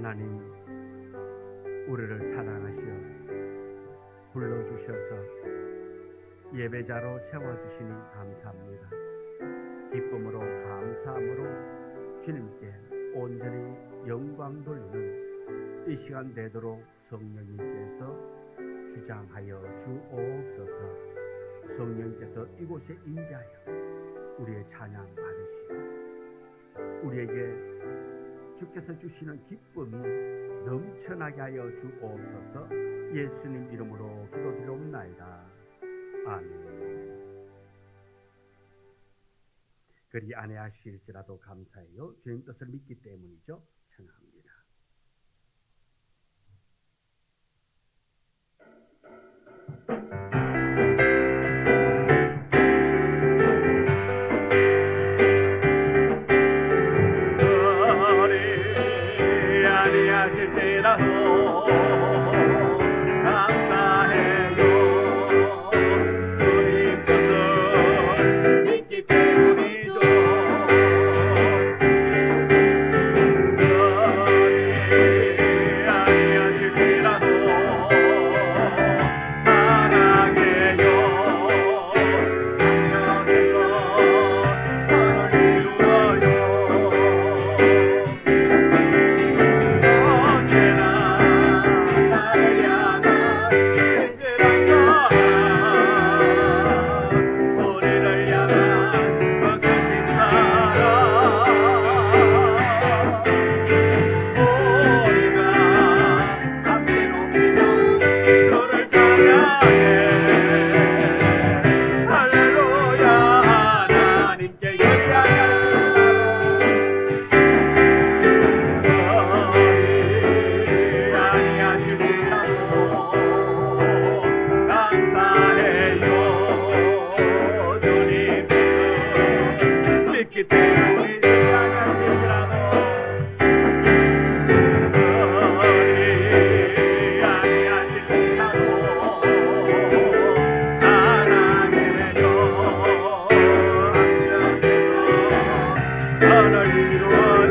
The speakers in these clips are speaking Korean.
하나님, 우리를 사랑하시어 불러주셔서 예배자로 세워주시니 감사합니다. 기쁨으로 감사함으로 주님께 온전히 영광 돌리는 이 시간 되도록 성령님께서 주장하여 주옵소서. 성령께서 이곳에 임재하여 우리의 찬양 받으시고 우리에게 주께서 주시는 기쁨이 넘쳐나게 하여 주옵소서. 예수님 이름으로 기도드리옵나이다. 아멘. 그리 아니하실지라도 감사해요. 주님 뜻을 믿기 때문이죠. 찬양합니다. 그리 아니하실지라도 감사해요. 주님 뜻을 믿기 때문이죠. 그리 아니하실지라도 사랑해요. 강력해서 선을 이루어요.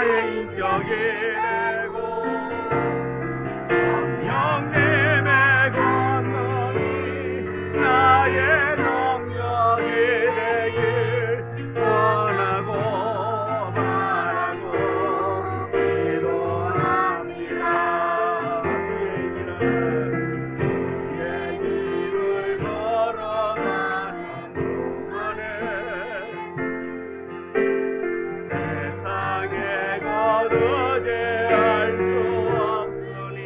인격이 되고 성령님의 권능이 나의 능력이 되길 원하고 바라고 기도합니다. 주의 길을 걸어가는 동안에 세상에 거두지 할 수 없으니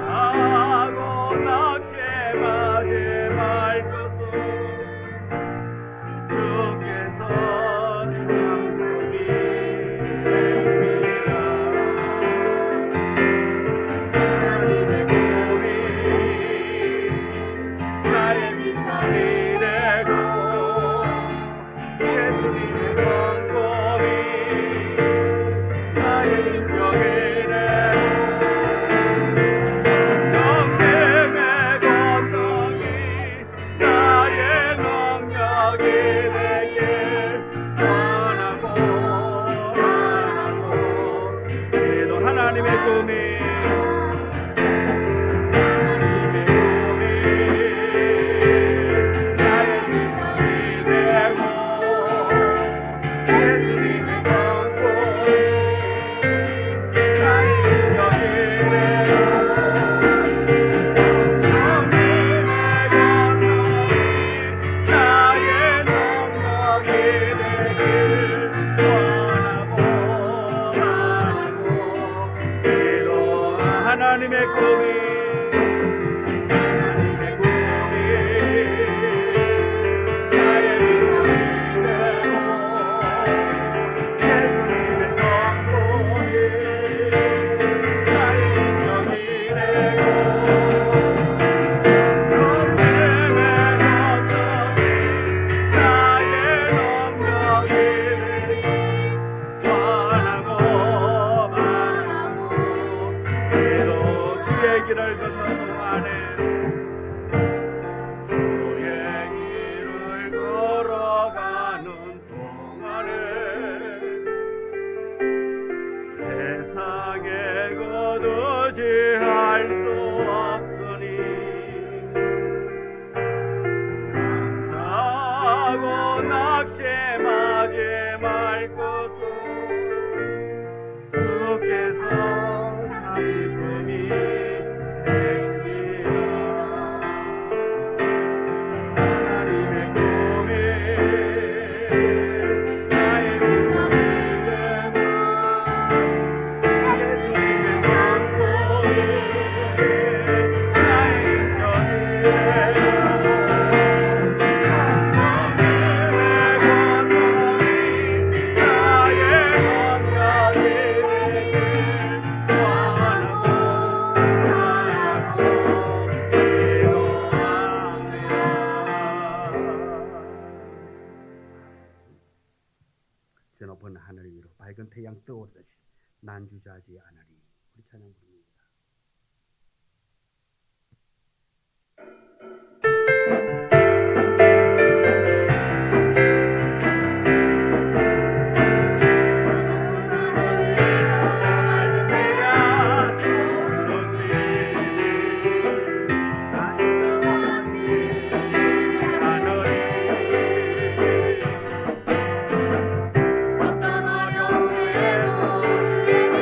하고 낙심하지 말 것은 주께서 상급이 되시리라. 하나님의 꿈이 나의 미천이 되고 예수님의 성공이 나의 인격이 되고 성령님의 권능이 나의 능력이 되길 원하고 바라고 기도. 하나님의 꿈이 나의 미천이 되고 예수님의 성공이 나의 인격이 되고 성령님의 권능이 나의 능력이 되길 원하고 바라고 기도. 하나님의 꿈이 하나님의 꿈이 나의 미천이 되고 예수님의 성공이 나의 인격이 되고 성령님의 권능이 나의 능력이 되길 원하고 바라고 기도. 주의 길을 걷는 동안에 주의 길을 걸어가는 동안에 세상에 거두지 할 수 없으니 감사하고 낙심하지 말 것은 주께서 상급이 되시리라. 하나님의 꿈이 나의 미천이 되고 예수님의 성공이 나의 인격이 되고 성령님의 권능이 나의 능력이 되길 원하고 바라고 기도합니다. 저 높은 하늘 위로 밝은 태양 떠오르듯이 난주자지 않으리. 우리 찬양 부릅니다. 어떤 어려움에도 주의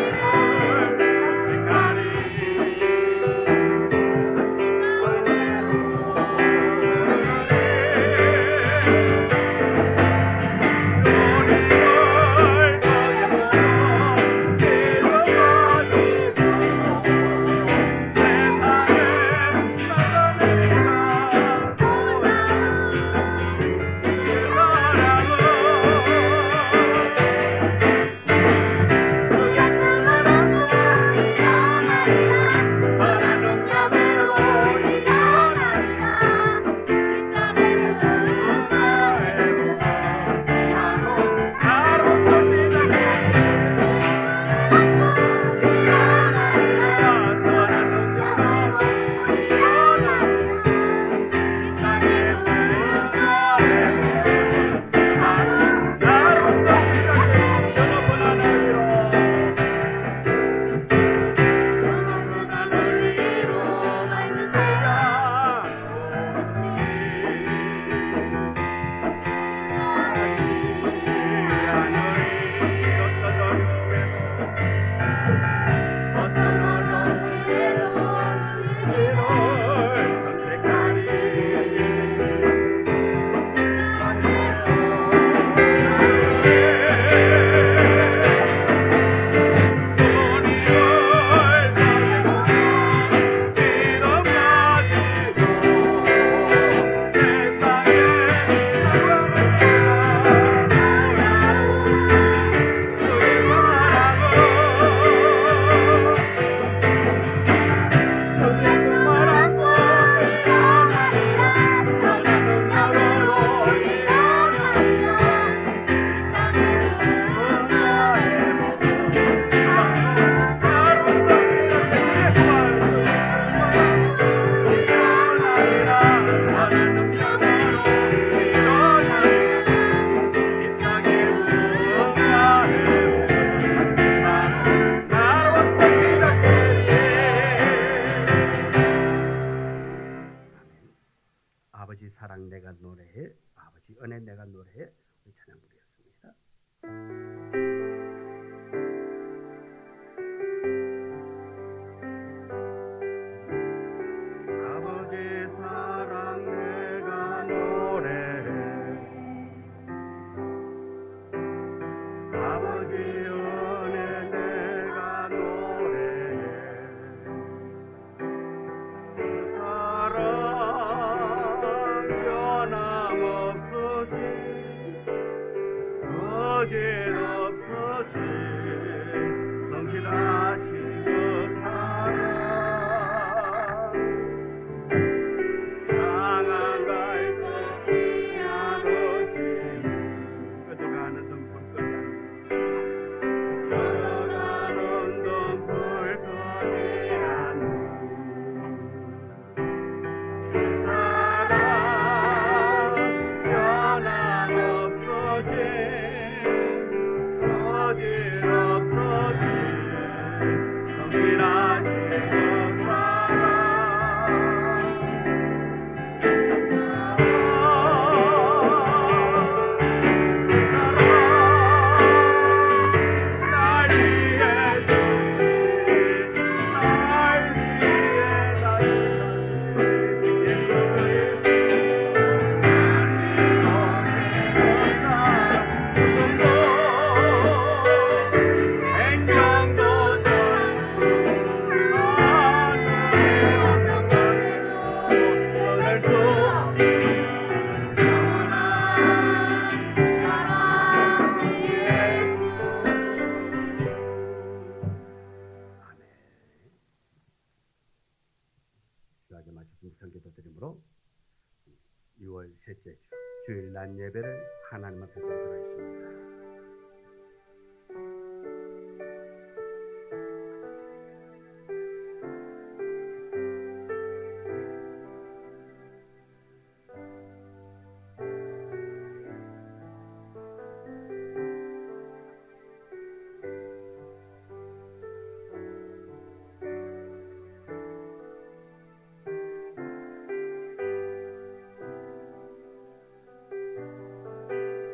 귀한 예배를 하나님 앞에 드리겠습니다.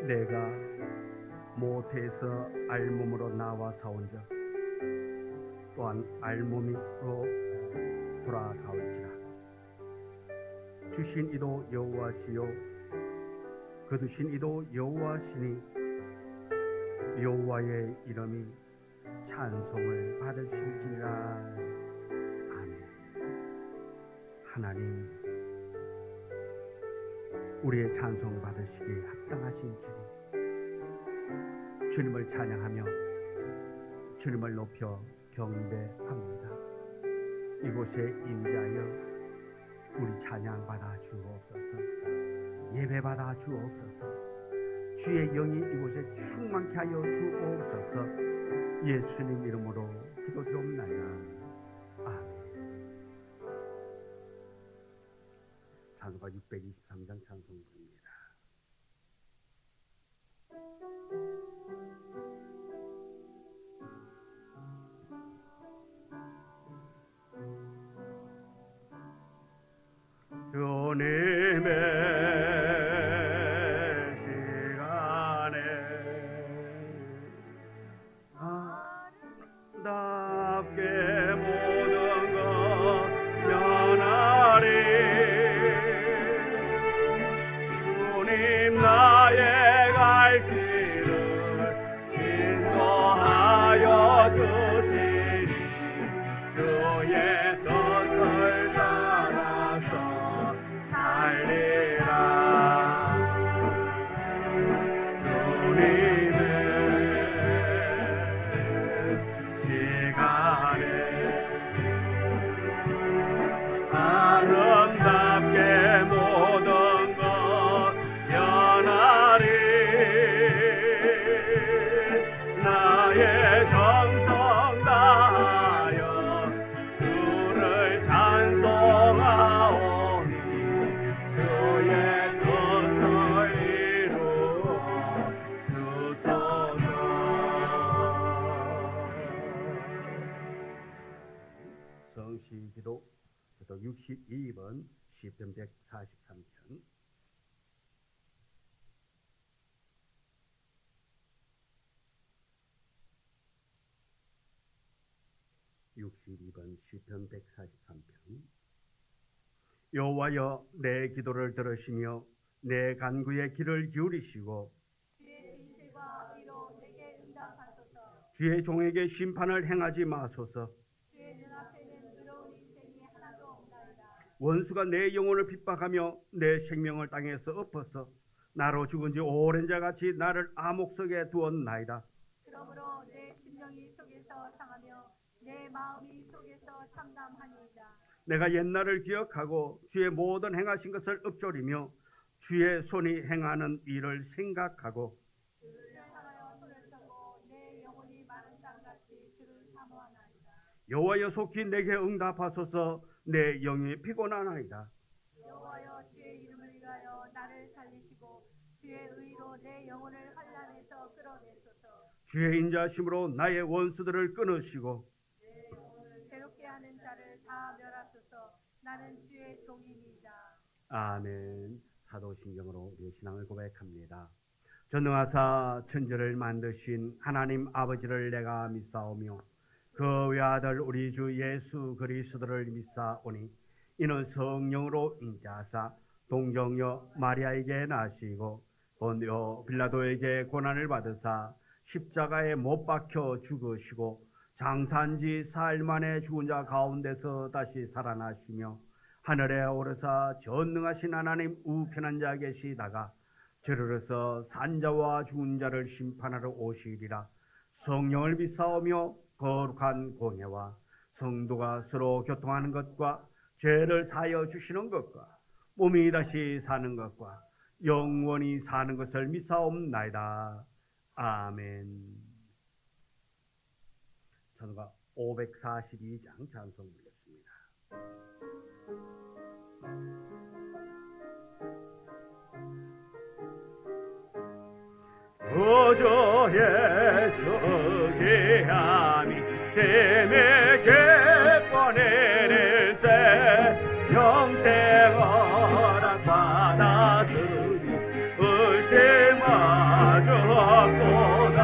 내가 모태에서 알몸으로 나와 사온즉 또한 알몸으로 돌아가올지라. 주신 이도 여호와시요 거두신 이도 여호와시니 여호와의 이름이 찬송을 받으실지라. 아멘. 하나님, 우리의 찬송 받으시기에 합당하신 주님, 주님을 찬양하며 주님을 높여 경배합니다. 이곳에 임자여 우리 찬양 받아 주옵소서. 예배 받아 주옵소서. 주의 영이 이곳에 충만케 하여 주옵소서. 예수님 이름으로 기도드리옵나이다. 아멘. 찬송가 623장 찬송부입니다. 주님의 시간에 아름답게 모든 것 변하리. 주님 나의 갈 길을 인도하여 주시니 주의 뜻을 따라서 달리라. 주님의 시간에 아름답게 모든 것 변하리. 나의 정성 다하여 주를 찬송하오니 주의 뜻을 이루어 주소서. 성시기도 62번 시편 143편. 시편 143편. 여호와여, 내 기도를 들으시며 내 간구의 귀를 기울이시고 주의 진실과 의로 내게 응답하소서. 주의 종에게 심판을 행하지 마소서. 주의 눈앞에는 의로운 인생이 하나도 없나이다. 원수가 내 영혼을 핍박하며 내 생명을 땅에서 엎어서 나로 죽은 지 오랜 자같이 나를 암흑 속에 두었나이다. 그러므로 내 심령이 속에서 상하며 내 마음이 속에서 참담하니이다. 내가 옛날을 기억하고 주의 모든 행하신 것을 읊조리며 주의 손이 행하는 일을 생각하고 주를 향하여 손을 펴고 내 영혼이 마른 땅같이 주를 사모하나이다. 여호와여, 속히 내게 응답하소서. 내 영이 피곤하나이다. 여호와여, 주의 이름을 위하여 나를 살리시고 주의 의로 내 영혼을 환난에서 끌어내소서. 주의 인자심으로 나의 원수들을 끊으시고 내 영혼을 괴롭게 하는 자를 다 멸하소서. 나는 주의 종이니이다. 아멘. 사도신경으로 우리의 신앙을 고백합니다. 전능하사 천지를 만드신 하나님 아버지를 내가 믿사오며 그 외아들 우리 주 예수 그리스도를 믿사오니 이는 성령으로 인자하사 동정녀 마리아에게 나시고 본디오 빌라도에게 고난을 받으사 십자가에 못 박혀 죽으시고 장사한지 사흘 만에 죽은 자 가운데서 다시 살아나시며 하늘에 오르사 전능하신 하나님 우편한 자 계시다가 저르러서 산자와 죽은 자를 심판하러 오시리라. 성령을 믿사오며 거룩한 공예와 성도가 서로 교통하는 것과 죄를 사하여 주시는 것과 몸이 다시 사는 것과 영원히 사는 것을 믿사옵나이다. 아멘. 찬송가 542장 찬송 드리겠습니다. 구주의 수기함이 힘에게 꺼내릴세 영생어라 받아들이 의심하지 없구나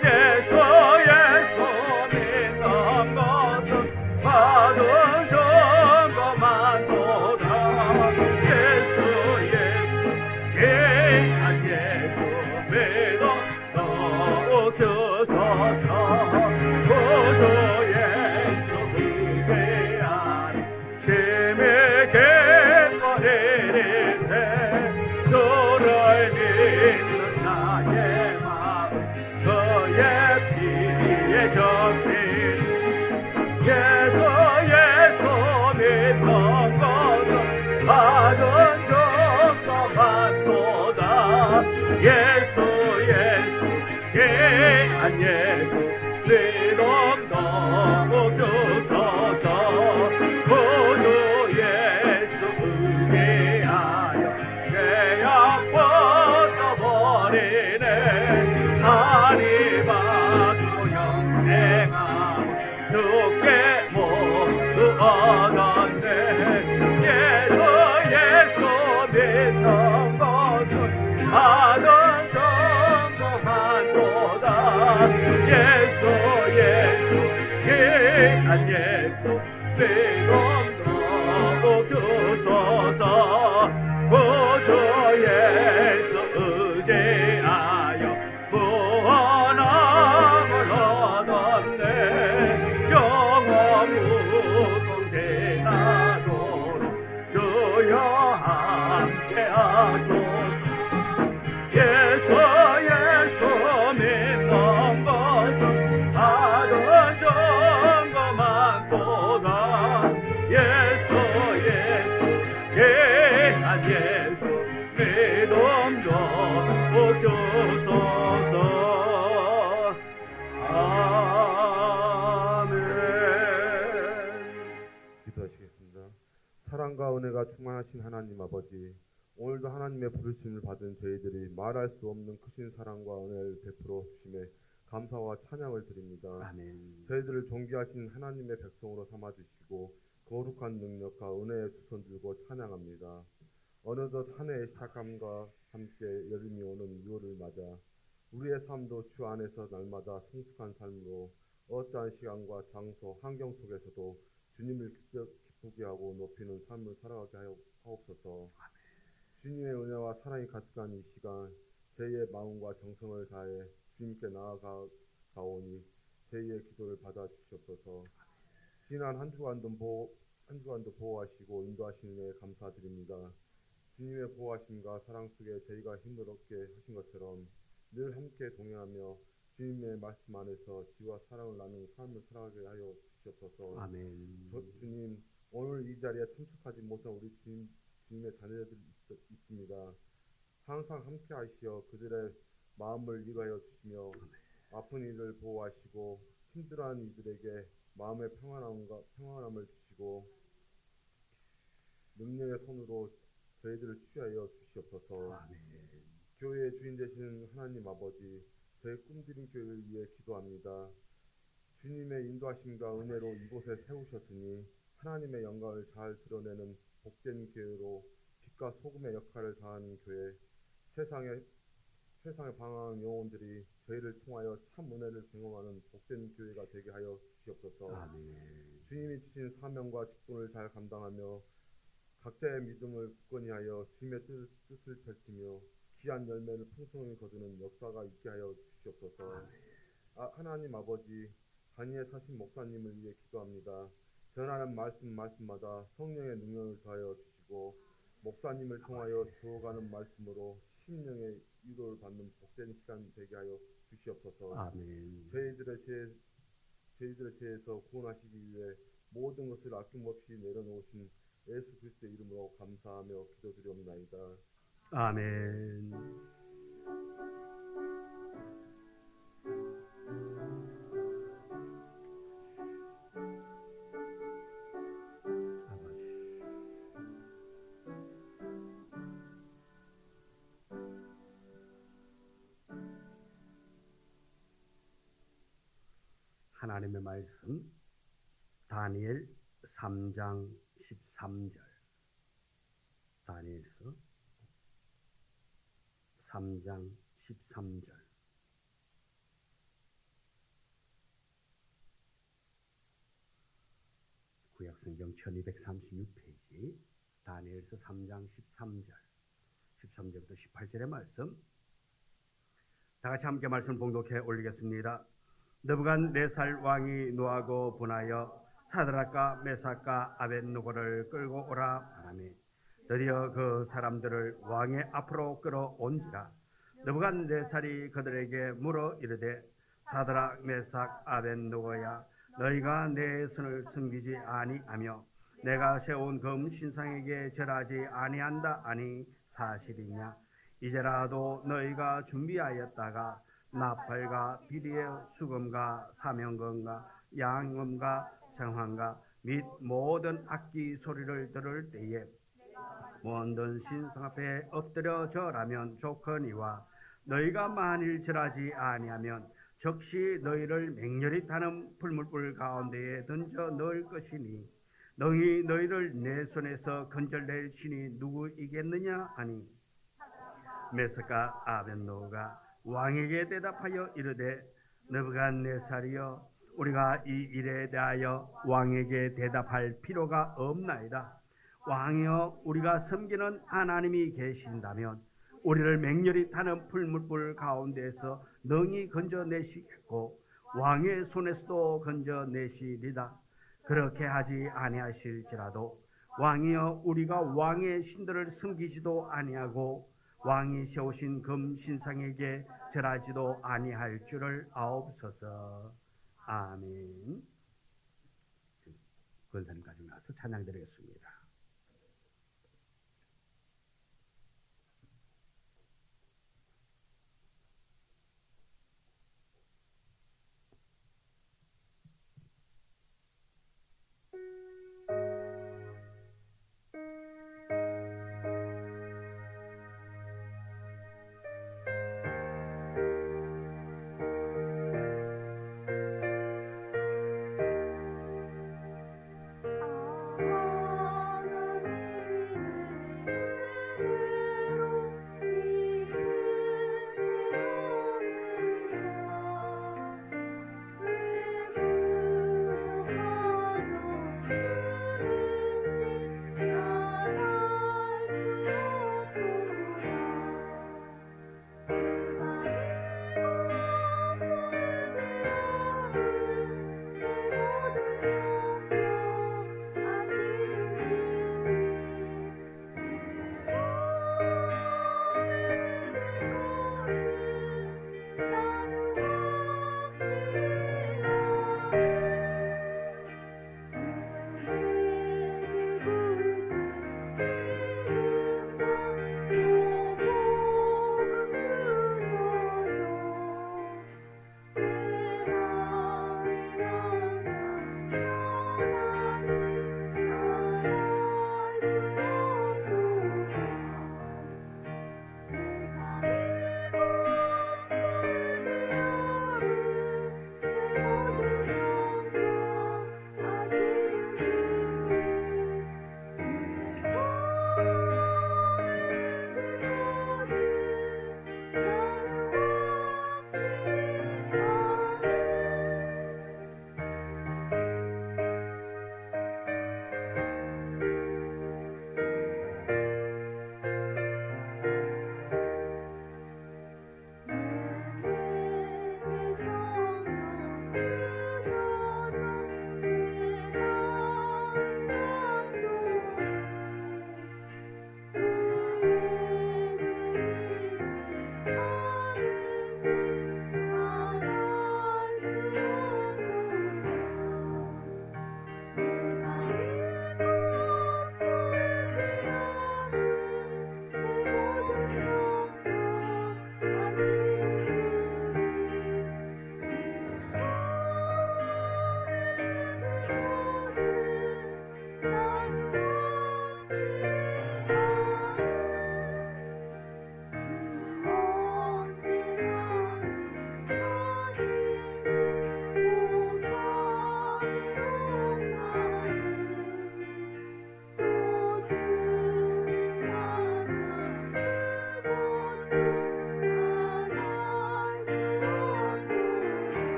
예수의 믿는 것은 받은 증거만 보다 예수 귀한 예수 믿어 더욱 주소서 구주 예수 위대한 힘에게 꺼내리세 주를 믿는 나의 마음 그의 피에 적신 예수 믿는 것은 받은 증거만 보다 예수 귀한 예수 믿음 더욱 주소서 구주 예수 의지하여 죄악 벗어버리네 하니 받고 영생하고 주께 모두 얻었네 예수 믿는 것은 받은 증거만 보다 예수 귀한 예수 믿음 더욱 주소서 구주 예수 의지하여 구원함을 얻었네 영원 무궁대나도록 주여 함께하소서 예수 믿는 것은 받은 증거만 보다 예수 귀한 예수 믿음 더욱 주소서 아멘. 기도하시겠습니다. 사랑과 은혜가 충만하신 하나님 아버지, 오늘도 하나님의 부르심을 받은 저희들이 말할 수 없는 크신 사랑과 은혜를 베풀어 주심에 감사와 찬양을 드립니다. 아멘. 저희들을 존귀하신 하나님의 백성으로 삼아주시고 거룩한 능력과 은혜의 두손 들고 찬양합니다. 어느덧 한 해의 시작함과 함께 여름이 오는 6월을 맞아 우리의 삶도 주 안에서 날마다 성숙한 삶으로 어떠한 시간과 장소, 환경 속에서도 주님을 기쁘게 하고 높이는 삶을 살아가게 하옵소서. 주님의 은혜와 사랑이 가득한 이 시간 저희의 마음과 정성을 다해 주님께 나아가오니 저희의 기도를 받아주시옵소서. 지난 한 주간도 보호하시고 인도하시는 은혜에 감사드립니다. 주님의 보호하심과 사랑 속에 저희가 힘을 얻게 하신 것처럼 늘 함께 동행하며 주님의 말씀 안에서 지와 사랑을 나누는 삶을 살아가게 하여 주시옵소서. 아멘. 주님, 오늘 이 자리에 참석하지 못한 우리 주님의 자녀들이 있습니다. 항상 함께 하시어 그들의 마음을 이가여 주시며 아픈 이를 보호하시고 힘들어하는 이들에게 마음의 평안함을 주시고 능력의 손으로 저희들을 취하여 주시옵소서. 아멘. 교회의 주인 되시는 하나님 아버지, 저희 꿈드린 교회를 위해 기도합니다. 주님의 인도하심과 은혜로 이곳에 세우셨으니 하나님의 영광을 잘 드러내는 복된 교회로 빛과 소금의 역할을 다하는 교회, 세상에 방황하는 영혼들이 저희를 통하여 참 은혜를 경험하는 복된 교회가 되게 하여 주시옵소서. 아멘. 주님이 주신 사명과 직분을 잘 감당하며 각자의 믿음을 굳건히 하여 주님의 뜻을 펼치며 귀한 열매를 풍성히 거두는 역사가 있게 하여 주시옵소서. 하나님 아버지, 단위에 사신 목사님을 위해 기도합니다. 전하는 말씀마다 성령의 능력을 더하여 주시고 목사님을 통하여 주어가는 말씀으로 심령의 위로를 받는 복된 시간 되게 하여 주시옵소서. 아멘. 저희들의 죄에서 구원하시기 위해 모든 것을 아낌없이 내려놓으신 예수 그리스도의 이름으로 감사하며 기도드리옵나이다. 아멘. 하나님의 말씀 다니엘 3장 13절. 다니엘서 3장 13절. 구약성경 1236페이지 다니엘서 3장 13절 13절부터 18절의 말씀, 다같이 함께 말씀 봉독해 올리겠습니다. 느부갓네살 왕이 노하고 분하여 사드락과 메삭과 아벳느고를 끌고 오라 하라매 드디어 그 사람들을 왕의 앞으로 끌어온지라. 느부갓네살이 그들에게 물어 이르되 사드락 메삭 아벳느고야, 너희가 내 손을 숨기지 아니하며 내가 세운 금 신상에게 절하지 아니한다 하니 사실이냐? 이제라도 너희가 준비하였다가 나팔과 비리의 수금과 사명금과 양음과 정황과 및 모든 악기 소리를 들을 때에 모든 신상 앞에 엎드려 절하면 좋거니와 너희가 만일 절하지 아니하면 즉시 너희를 맹렬히 타는 불물불 가운데에 던져 넣을 것이니 너희 너희를 내 손에서 건져낼 신이 누구이겠느냐 하니 메삭과 아벳느고가 왕에게 대답하여 이르되 느부갓네살이여, 우리가 이 일에 대하여 왕에게 대답할 필요가 없나이다. 왕이여, 우리가 섬기는 하나님이 계신다면 우리를 맹렬히 타는 풀물불 가운데에서 능히 건져내시겠고 왕의 손에서도 건져내시리다. 그렇게 하지 아니하실지라도 왕이여, 우리가 왕의 신들을 섬기지도 아니하고 왕이 세우신 금 신상에게 절하지도 아니할 줄을 아옵소서. 아멘. 권사님 가지고 나서 찬양 드리겠습니다.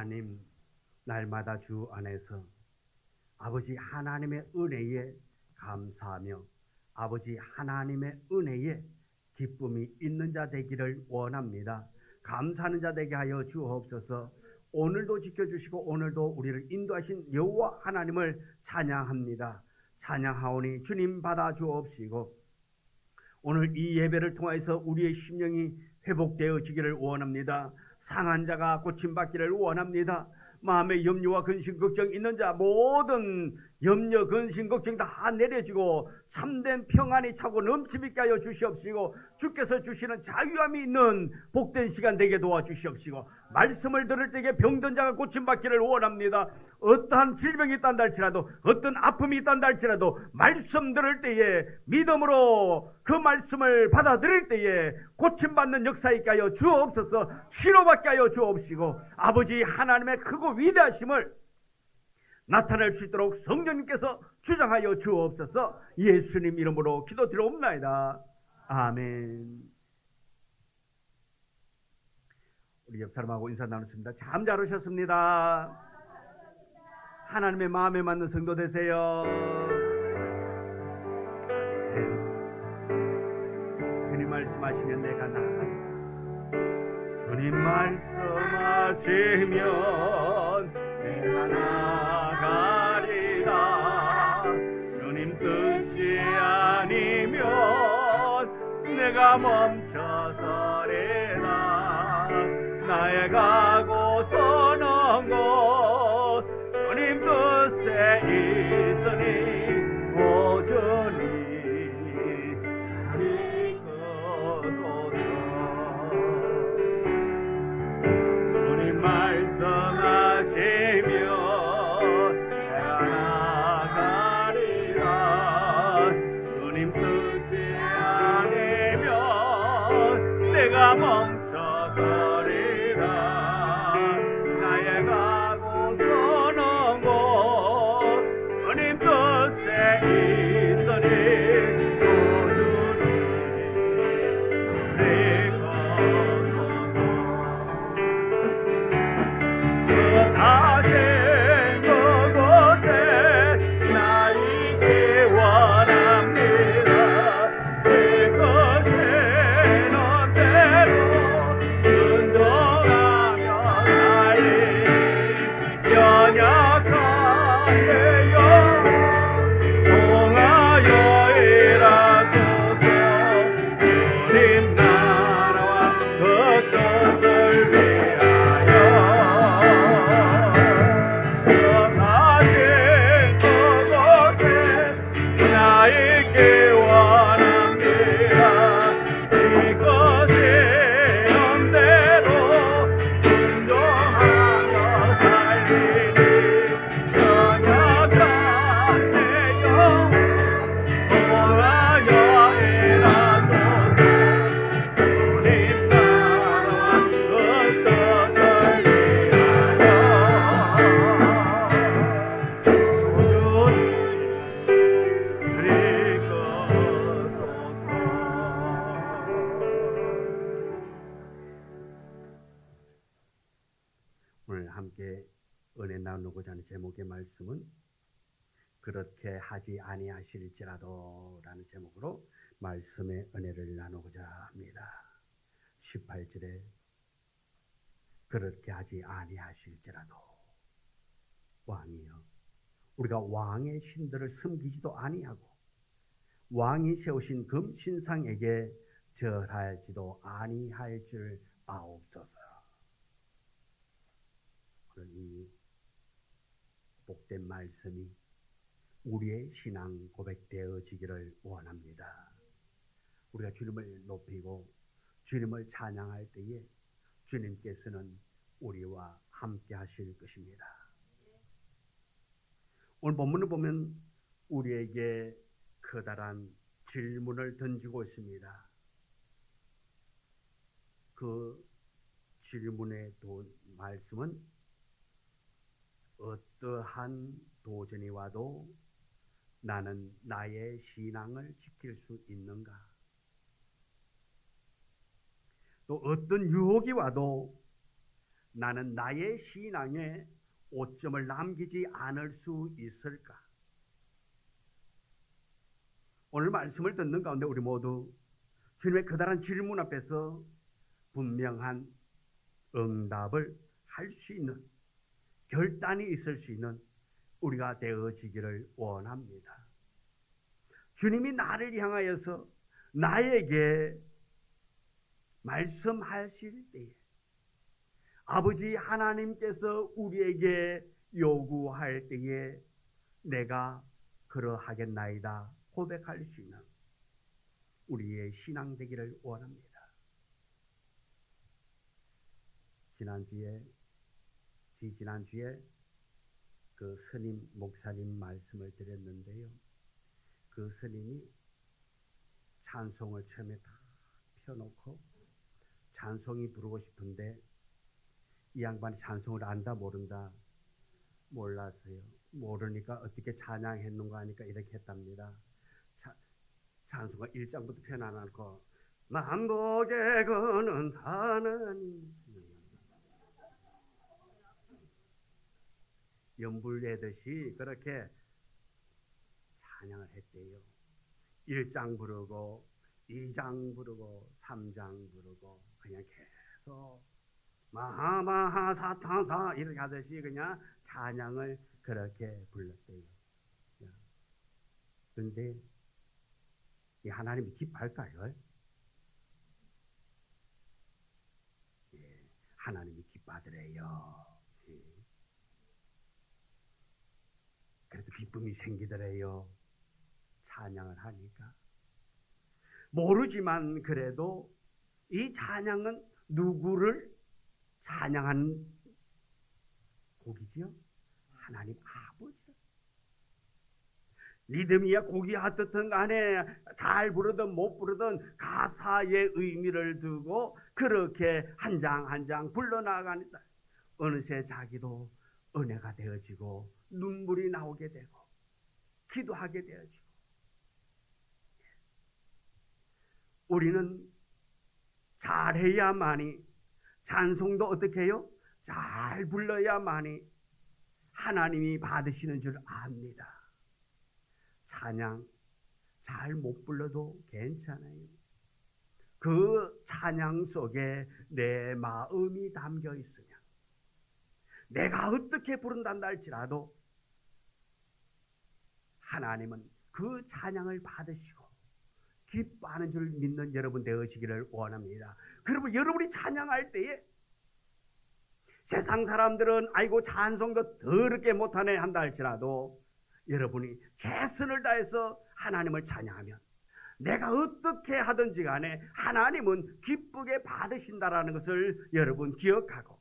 하나님, 날마다 주 안에서 아버지 하나님의 은혜에 감사하며 아버지 하나님의 은혜에 기쁨이 있는 자 되기를 원합니다. 감사하는 자 되게 하여 주옵소서. 오늘도 지켜주시고 오늘도 우리를 인도하신 여호와 하나님을 찬양합니다. 찬양하오니 주님 받아 주옵시고 오늘 이 예배를 통해서 우리의 심령이 회복되어지기를 원합니다. 상한 자가 고침받기를 원합니다. 마음의 염려와 근심 걱정 있는 자 모든 염려 근심 걱정 다 내려지고 참된 평안이 차고 넘치게 하여 주시옵시고 주께서 주시는 자유함이 있는 복된 시간 되게 도와주시옵시고 말씀을 들을 때에 병든 자가 고침받기를 원합니다. 어떠한 질병이 있단다 할지라도 어떤 아픔이 있단다 할지라도 말씀 들을 때에 믿음으로 그 말씀을 받아들일 때에 고침받는 역사 있게 하여 주옵소서. 치료받게 하여 주옵시고 아버지 하나님의 크고 위대하심을 나타낼 수 있도록 성령님께서 주장하여 주옵소서. 예수님 이름으로 기도드리옵나이다. 아멘. 우리 옆 사람하고 인사 나눴습니다. 참 잘 오셨습니다. 하나님의 마음에 맞는 성도 되세요. 네. 주님 말씀하시면 내가 나아가리라. 주님 말씀하시면 내가 나아가리라. 주님 뜻이 아니면 내가 멈춰서리라. 나의 가고 서는 곳 주님 뜻에 있으니 오주니 이끄소서. 주님 말씀하시면 내가 나가리라. 주님 뜻이 아니면 내가 멈춰서리라. 나의 가고 서는 곳 주님 뜻에 있으니 오주니 아신 그곳에 나 있기 원합니다. 그곳에는 대로 순종하며 나의 연약한 내 영혼 통하여 일하소서. 주님 나라와 그 뜻을 위하여 하신 그곳에 나 있기 원합니다. 이곳에는 대로 순종하며 살리니 연약한 내 영혼 통하여 일하소서. 주님 나라와 그 뜻을 위하여 오늘 함께 은혜 나누고자 하는 제목의 말씀은 그렇게 하지 아니하실지라도 라는 제목으로 말씀의 은혜를 나누고자 합니다. 18절에 그렇게 하지 아니하실지라도 왕이여 우리가 왕의 신들을 섬기지도 아니하고 왕이 세우신 금신상에게 절할지도 아니할 줄 아옵소서. 오늘 이 복된 말씀이 우리의 신앙 고백되어지기를 원합니다. 우리가 주님을 높이고 주님을 찬양할 때에 주님께서는 우리와 함께 하실 것입니다. 오늘 본문을 보면 우리에게 커다란 질문을 던지고 있습니다. 그 질문의 말씀은 어떠한 도전이 와도 나는 나의 신앙을 지킬 수 있는가? 또 어떤 유혹이 와도 나는 나의 신앙에 오점을 남기지 않을 수 있을까? 오늘 말씀을 듣는 가운데 우리 모두 주님의 그다란 질문 앞에서 분명한 응답을 할 수 있는, 결단이 있을 수 있는 우리가 되어지기를 원합니다. 주님이 나를 향하여서 나에게 말씀하실 때에 아버지 하나님께서 우리에게 요구할 때에 내가 그러하겠나이다 고백할 수 있는 우리의 신앙 되기를 원합니다. 지난주에 그 스님 목사님 말씀을 드렸는데요. 그 스님이 찬송을 처음에 다 펴놓고 찬송이 부르고 싶은데 이 양반이 찬송을 안다 모른다 몰랐어요. 모르니까 어떻게 찬양했는가 하니까 이렇게 했답니다. 찬송가 1장부터 펴놔놓고 만복에 거는 하나님 연불내듯이 그렇게 찬양을 했대요. 1장 부르고 2장 부르고 3장 부르고 그냥 계속 마하마하 사타사 이렇게 하듯이 그냥 찬양을 그렇게 불렀대요. 그런데 이 하나님이 기뻐할까요? 예, 하나님이 기뻐하더래요. 예. 그래도 기쁨이 생기더래요. 찬양을 하니까. 모르지만 그래도 이 찬양은 누구를 찬양하는 곡이지요? 하나님 아버지. 리듬이야 곡이 어떻든 간에 잘 부르든 못 부르든 가사의 의미를 두고 그렇게 한 장 한 장 불러나가니까 어느새 자기도 은혜가 되어지고 눈물이 나오게 되고 기도하게 되어지고. 우리는 잘해야만이, 찬송도 어떻게 해요? 잘 불러야만이 하나님이 받으시는 줄 압니다. 찬양 잘 못 불러도 괜찮아요. 그 찬양 속에 내 마음이 담겨 있으면 내가 어떻게 부른단다 할지라도 하나님은 그 찬양을 받으시고 기뻐하는 줄 믿는 여러분 되어지기를 원합니다. 그리고 여러분이 찬양할 때에 세상 사람들은 아이고 찬송도 더럽게 못하네 한다 할지라도 여러분이 최선을 다해서 하나님을 찬양하면 내가 어떻게 하든지 간에 하나님은 기쁘게 받으신다라는 것을 여러분 기억하고,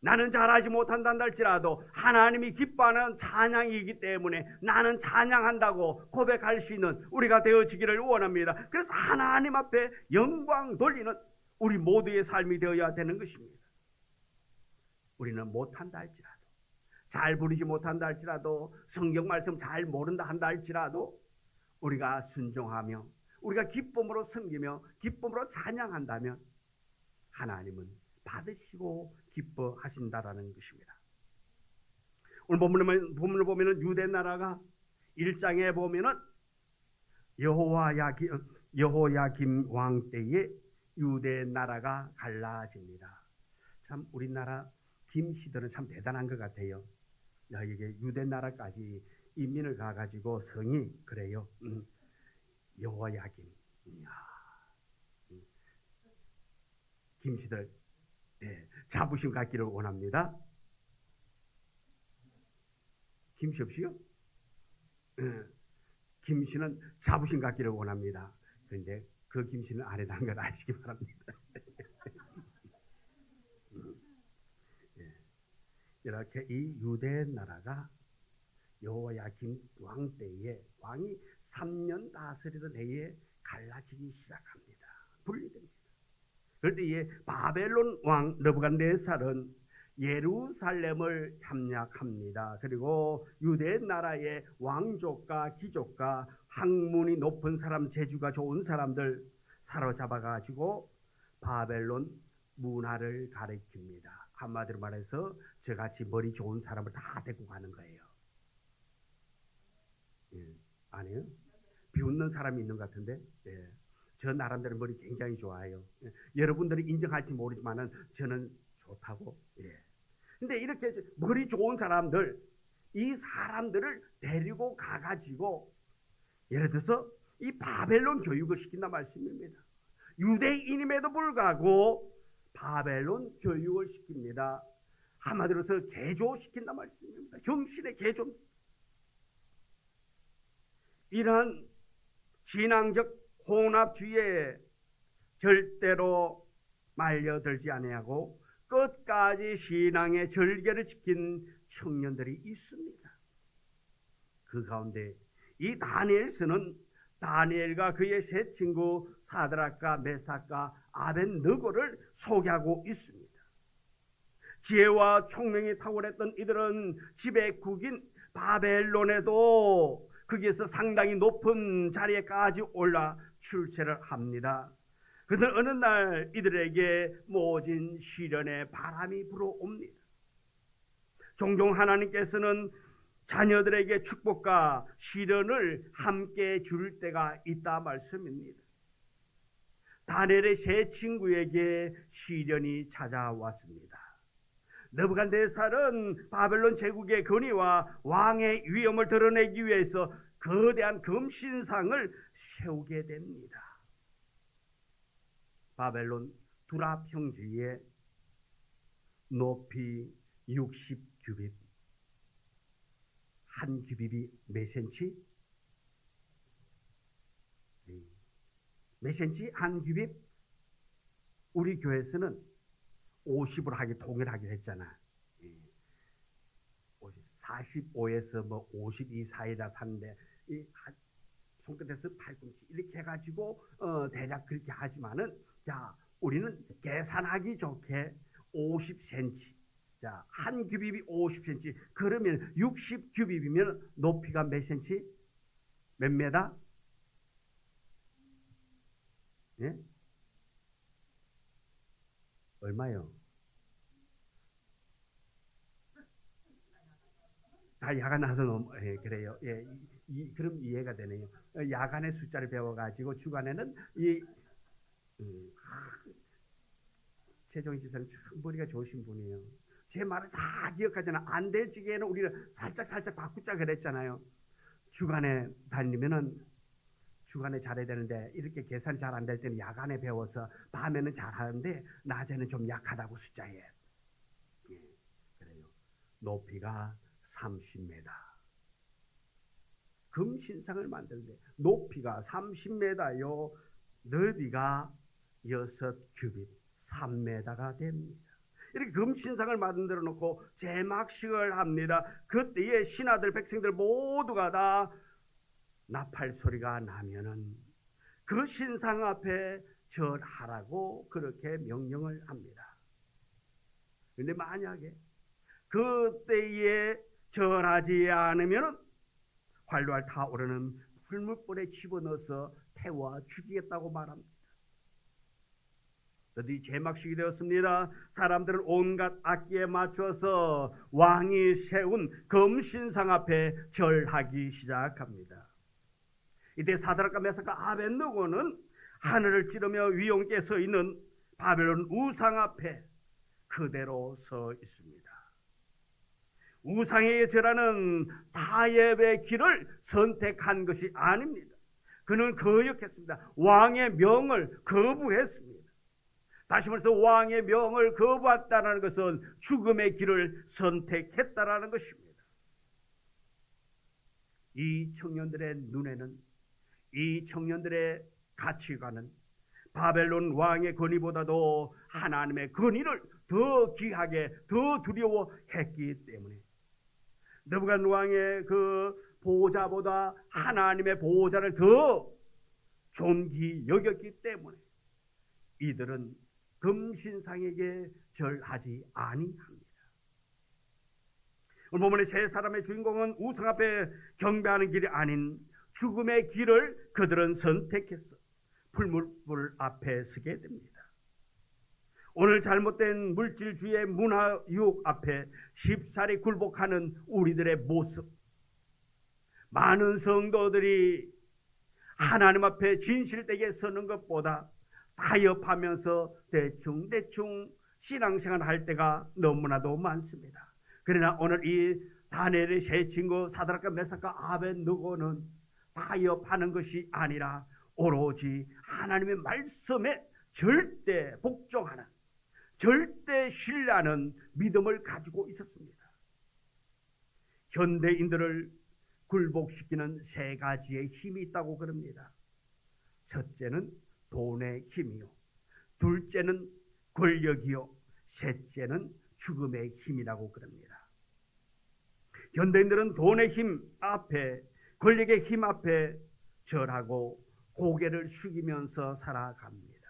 나는 잘하지 못한다 할지라도 하나님이 기뻐하는 찬양이기 때문에 나는 찬양한다고 고백할 수 있는 우리가 되어지기를 원합니다. 그래서 하나님 앞에 영광 돌리는 우리 모두의 삶이 되어야 되는 것입니다. 우리는 못한다 할지라도, 잘 부르지 못한다 할지라도, 성경 말씀 잘 모른다 한다 할지라도 우리가 순종하며 우리가 기쁨으로 섬기며 기쁨으로 찬양한다면 하나님은 받으시고 기뻐하신다라는 것입니다. 오늘 본문을 보면은 유대 나라가 1장에 보면은 여호야김 왕 때에 유대 나라가 갈라집니다. 참 우리나라 김씨들은 참 대단한 것 같아요. 이게 유대 나라까지 인민을 가가지고 성이 그래요. 여호야김. 김씨들 자부심 갖기를 원합니다. 김씨 없이요? 김씨는 자부심 갖기를 원합니다. 그런데 그 김씨는 아니라는 걸 아시기 바랍니다. 이렇게 이 유대 나라가 여호야김 왕 때에 왕이 3년 다스리던 해에 갈라지기 시작합니다. 분리됩니다. 그럴 때에 바벨론 왕 느부갓네살은 예루살렘을 함락합니다. 그리고 유대 나라의 왕족과 귀족과 학문이 높은 사람, 재주가 좋은 사람들 사로잡아 가지고 바벨론 문화를 가리킵니다. 한마디로 말해서 저같이 머리 좋은 사람을 다 데리고 가는 거예요. 예, 아니에요? 비웃는 사람이 있는 것 같은데, 예. 저 나름대로 머리 굉장히 좋아요. 예. 여러분들이 인정할지 모르지만은 저는 좋다고. 예. 근데 이렇게 머리 좋은 사람들, 이 사람들을 데리고 가가지고 예를 들어서 이 바벨론 교육을 시킨다 말씀입니다. 유대인임에도 불구하고 바벨론 교육을 시킵니다. 한마디로 해서 개조시킨다 말씀입니다. 정신의 개조. 이러한 신앙적 혼합주의에 절대로 말려들지 아니하고 끝까지 신앙의 절개를 지킨 청년들이 있습니다. 그 가운데 이 다니엘서는 다니엘과 그의 세 친구 사드락과 메삭과 아벤느고를 소개하고 있습니다. 지혜와 총명이 탁월했던 이들은 지배국인 바벨론에도 거기에서 상당히 높은 자리에까지 올라 출세를 합니다. 그래서 어느 날 이들에게 모진 시련의 바람이 불어옵니다. 종종 하나님께서는 자녀들에게 축복과 시련을 함께 줄 때가 있다 말씀입니다. 다니엘의 세 친구에게 시련이 찾아왔습니다. 느부갓네살은 바벨론 제국의 권위와 왕의 위엄을 드러내기 위해서 거대한 금신상을 세우게 됩니다. 바벨론 두랍 형제의 높이 60규빗, 한 규빗이 몇 센치? 몇 센치? 한 규빗? 우리 교회에서는 50으로 하기 동일하게 했잖아. 45에서 뭐 52 사이라 하는데 이 손끝에서 팔꿈치 이렇게 해가지고 대략 그렇게 하지만은 자 우리는 계산하기 좋게 50cm. 자, 한 규빗이 50cm. 그러면 60규빗이면 높이가 몇 cm? 몇 메다? 예? 얼마요? 다 야간 나서 예, 그래요. 예, 그럼 이해가 되네요. 야간의 숫자를 배워가지고 주간에는 최종희 지사는 참 머리가 좋으신 분이에요. 제 말을 다 기억하잖아. 안 될 적에는 우리는 살짝 바꾸자 그랬잖아요. 주간에 다니면은 주간에 잘해야 되는데 이렇게 계산이 잘 안 될 때는 야간에 배워서 밤에는 잘하는데 낮에는 좀 약하다고 숫자에. 예, 그래요. 높이가 30m. 금신상을 만드는데 높이가 30m요. 넓이가 6규빗, 3m가 됩니다. 이렇게 금신상을 만들어 놓고 제막식을 합니다. 그때의 신하들 백성들 모두가 다 나팔 소리가 나면은 그 신상 앞에 절하라고 그렇게 명령을 합니다. 그런데 만약에 그때에 절하지 않으면 활활 타오르는 풀물불에 집어넣어서 태워 죽이겠다고 말합니다. 드디어 제막식이 되었습니다. 사람들은 온갖 악기에 맞춰서 왕이 세운 금신상 앞에 절하기 시작합니다. 이때 사드락과 메삭과 아벤느고는 하늘을 찌르며 위엄께 서 있는 바벨론 우상 앞에 그대로 서 있습니다. 우상에게 절하는 타협의 길을 선택한 것이 아닙니다. 그는 거역했습니다. 왕의 명을 거부했습니다. 다시 말해서 왕의 명을 거부했다는 것은 죽음의 길을 선택했다라는 것입니다. 이 청년들의 눈에는 이 청년들의 가치관은 바벨론 왕의 권위보다도 하나님의 권위를 더 귀하게 더 두려워했기 때문에 느부갓 왕의 그 보좌보다 하나님의 보좌를 더 존귀 여겼기 때문에 이들은 금신상에게 절하지 아니합니다. 오늘 본문의 세 사람의 주인공은 우상 앞에 경배하는 길이 아닌 죽음의 길을 그들은 선택해서 풀물불 앞에 서게 됩니다. 오늘 잘못된 물질주의 문화 유혹 앞에 쉽사리 굴복하는 우리들의 모습, 많은 성도들이 하나님 앞에 진실되게 서는 것보다 타협하면서 대충 신앙생활 할 때가 너무나도 많습니다. 그러나 오늘 이 다니엘의 세 친구 사드락과 메삭과 아벳느고는 타협하는 것이 아니라 오로지 하나님의 말씀에 절대 복종하는, 절대 신뢰하는 믿음을 가지고 있었습니다. 현대인들을 굴복시키는 세 가지의 힘이 있다고 그럽니다. 첫째는 돈의 힘이요, 둘째는 권력이요, 셋째는 죽음의 힘이라고 그럽니다. 현대인들은 돈의 힘 앞에, 권력의 힘 앞에 절하고 고개를 숙이면서 살아갑니다.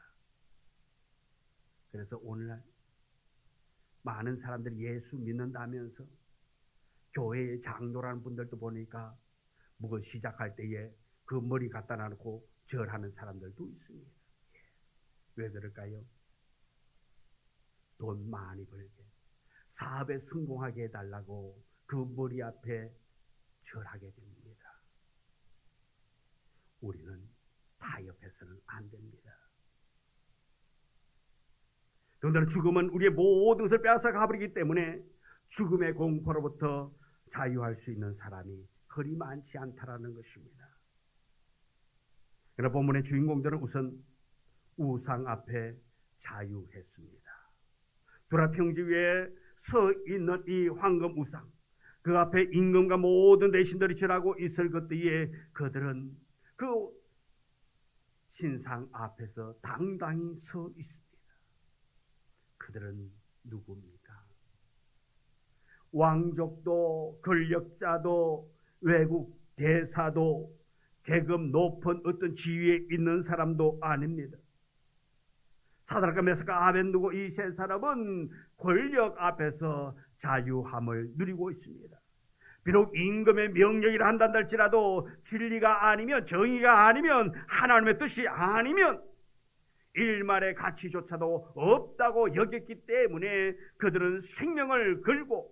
그래서 오늘날 많은 사람들이 예수 믿는다면서 교회의 장로라는 분들도 보니까 뭐 시작할 때에 그 머리 갖다 놔놓고 절하는 사람들도 있습니다. 왜 그럴까요? 돈 많이 벌게, 사업에 성공하게 해달라고 그 머리 앞에 절하게 됩니다. 우리는 타협해서는 안 됩니다. 그런데 죽음은 우리의 모든 것을 빼앗아 가버리기 때문에 죽음의 공포로부터 자유할 수 있는 사람이 그리 많지 않다라는 것입니다. 그러나 본문의 주인공들은 우선 우상 앞에 자유했습니다. 두라 평지 위에 서 있는 이 황금 우상, 그 앞에 임금과 모든 대신들이 절하고 있을 그때에 그들은 그 신상 앞에서 당당히 서 있습니다. 그들은 누구입니까? 왕족도 권력자도 외국 대사도 계급 높은 어떤 지위에 있는 사람도 아닙니다. 사드락과 메삭과 아벳느고 이 세 사람은 권력 앞에서 자유함을 누리고 있습니다. 비록 임금의 명령이라 한다 할지라도 진리가 아니면, 정의가 아니면, 하나님의 뜻이 아니면 일말의 가치조차도 없다고 여겼기 때문에 그들은 생명을 걸고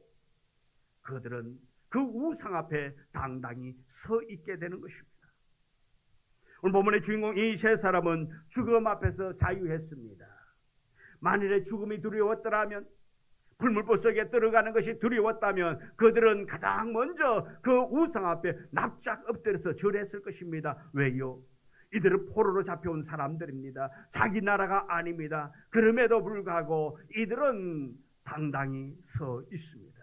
그들은 그 우상 앞에 당당히 서 있게 되는 것입니다. 오늘 본문의 주인공 이 세 사람은 죽음 앞에서 자유했습니다. 만일에 죽음이 두려웠더라면, 불물보 속에 들어가는 것이 두려웠다면 그들은 가장 먼저 그 우상 앞에 납작 엎드려서 절했을 것입니다. 왜요? 이들은 포로로 잡혀온 사람들입니다. 자기 나라가 아닙니다. 그럼에도 불구하고 이들은 당당히 서 있습니다.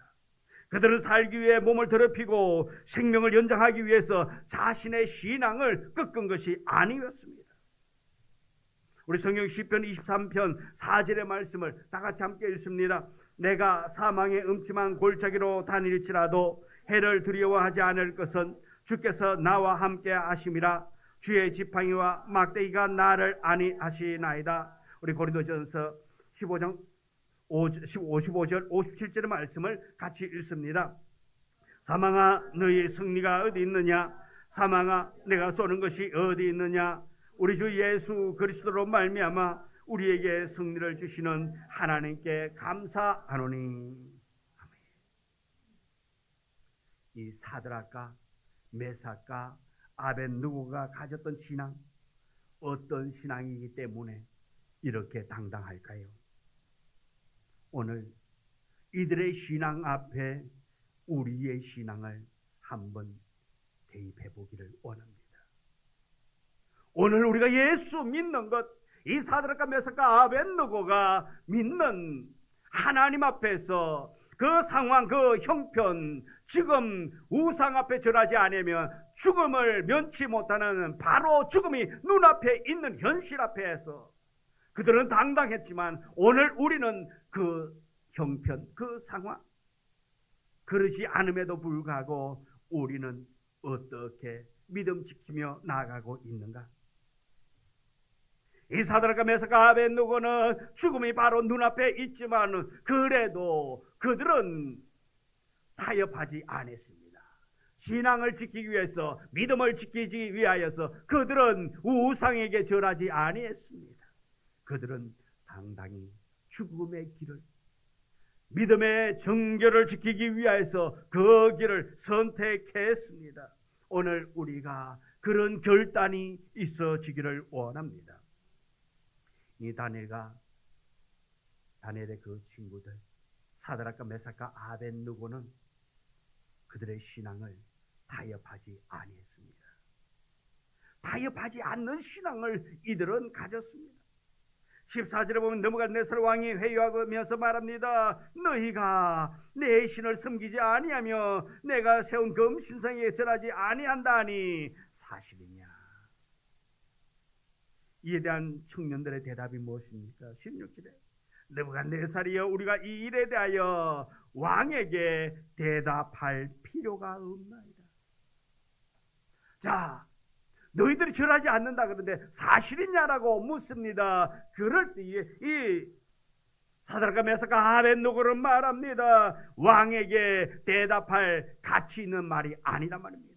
그들은 살기 위해 몸을 더럽히고 생명을 연장하기 위해서 자신의 신앙을 꺾은 것이 아니었습니다. 우리 성경 시편 23편 4절의 말씀을 다 같이 함께 읽습니다. 내가 사망의 음침한 골짜기로 다닐지라도 해를 두려워하지 않을 것은 주께서 나와 함께 하심이라. 주의 지팡이와 막대기가 나를 안위하시나이다. 우리 고린도전서 15장 55절 57절의 말씀을 같이 읽습니다. 사망아 너의 승리가 어디 있느냐? 사망아 내가 쏘는 것이 어디 있느냐? 우리 주 예수 그리스도로 말미암아 우리에게 승리를 주시는 하나님께 감사하노니. 아멘. 이 사드락과 메삭과 아벳느고가 가졌던 신앙, 어떤 신앙이기 때문에 이렇게 당당할까요? 오늘 이들의 신앙 앞에 우리의 신앙을 한번 대입해 보기를 원합니다. 오늘 우리가 예수 믿는 것, 이 사드락과 메삭과 아벳느고가 믿는 하나님 앞에서 그 상황, 그 형편, 지금 우상 앞에 절하지 않으면 죽음을 면치 못하는 바로 죽음이 눈앞에 있는 현실 앞에서 그들은 당당했지만 오늘 우리는 그 형편, 그 상황, 그러지 않음에도 불구하고 우리는 어떻게 믿음 지키며 나아가고 있는가? 이 사드락과 메삭과 아벳느고는 죽음이 바로 눈앞에 있지만 그래도 그들은 타협하지 않았습니다. 신앙을 지키기 위해서, 믿음을 지키기 위하여서 그들은 우상에게 절하지 아니했습니다. 그들은 당당히 죽음의 길을, 믿음의 정결을 지키기 위해서 그 길을 선택했습니다. 오늘 우리가 그런 결단이 있어지기를 원합니다. 이 다니엘의 그 친구들 사드락과 메삭과 아벳느고는 그들의 신앙을 타협하지 아니했습니다. 타협하지 않는 신앙을 이들은 가졌습니다. 14절에 보면 느부갓네살 왕이 회유하면서 말합니다. 너희가 내 신을 섬기지 아니하며 내가 세운 금신상에 절하지 아니한다니 사실이냐? 이에 대한 청년들의 대답이 무엇입니까? 16절에 느부갓네살이여 우리가 이 일에 대하여 왕에게 대답할 필요가 없나이다. 자, 너희들이 절하지 않는다 그러는데 사실이냐라고 묻습니다. 그럴 때에 이 사드락과 메삭과 아벳느고는 말합니다. 왕에게 대답할 가치 있는 말이 아니란 말입니다.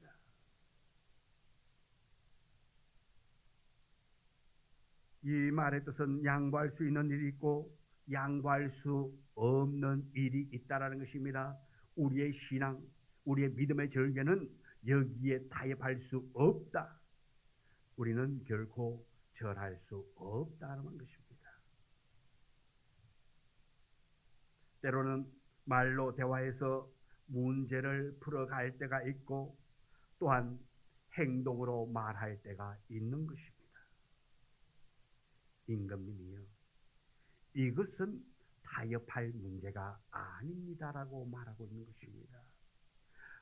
이 말의 뜻은 양보할 수 있는 일이 있고 양보할 수 없는 일이 있다라는 것입니다. 우리의 신앙, 우리의 믿음의 절개는 여기에 타협할 수 없다. 우리는 결코 절할 수 없다는 것입니다. 때로는 말로 대화해서 문제를 풀어갈 때가 있고 또한 행동으로 말할 때가 있는 것입니다. 임금님이요, 이것은 타협할 문제가 아닙니다라고 말하고 있는 것입니다.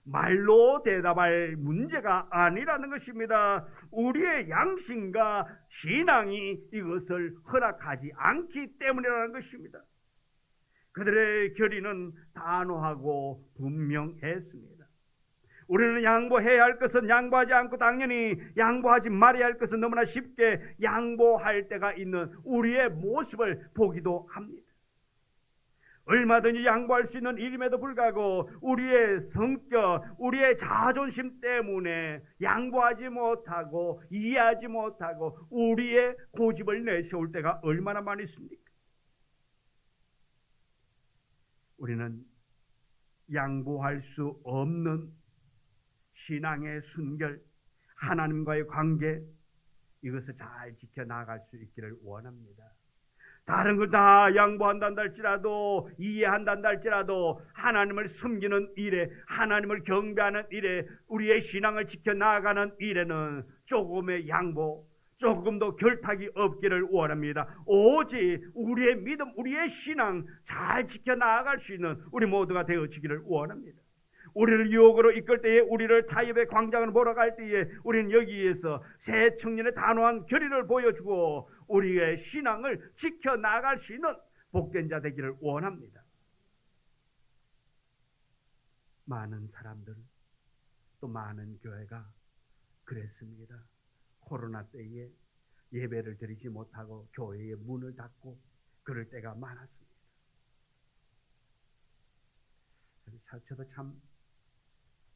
말로 대답할 문제가 아니라는 것입니다. 우리의 양심과 신앙이 이것을 허락하지 않기 때문이라는 것입니다. 그들의 결의는 단호하고 분명했습니다. 우리는 양보해야 할 것은 양보하지 않고 당연히 양보하지 말아야 할 것은 너무나 쉽게 양보할 때가 있는 우리의 모습을 보기도 합니다. 얼마든지 양보할 수 있는 일임에도 불구하고 우리의 성격, 우리의 자존심 때문에 양보하지 못하고 이해하지 못하고 우리의 고집을 내세울 때가 얼마나 많이 있습니까? 우리는 양보할 수 없는 신앙의 순결, 하나님과의 관계, 이것을 잘 지켜나갈 수 있기를 원합니다. 다른 걸 다 양보한단다 할지라도 이해한단다 할지라도 하나님을 섬기는 일에, 하나님을 경배하는 일에, 우리의 신앙을 지켜나가는 일에는 조금의 양보, 조금도 결탁이 없기를 원합니다. 오직 우리의 믿음, 우리의 신앙 잘 지켜나갈 수 있는 우리 모두가 되어지기를 원합니다. 우리를 유혹으로 이끌 때에, 우리를 타협의 광장을 몰아갈 때에 우리는 여기에서 새 청년의 단호한 결의를 보여주고 우리의 신앙을 지켜나갈 수 있는 복된 자 되기를 원합니다. 많은 사람들, 또 많은 교회가 그랬습니다. 코로나 때에 예배를 드리지 못하고 교회의 문을 닫고 그럴 때가 많았습니다. 저도 참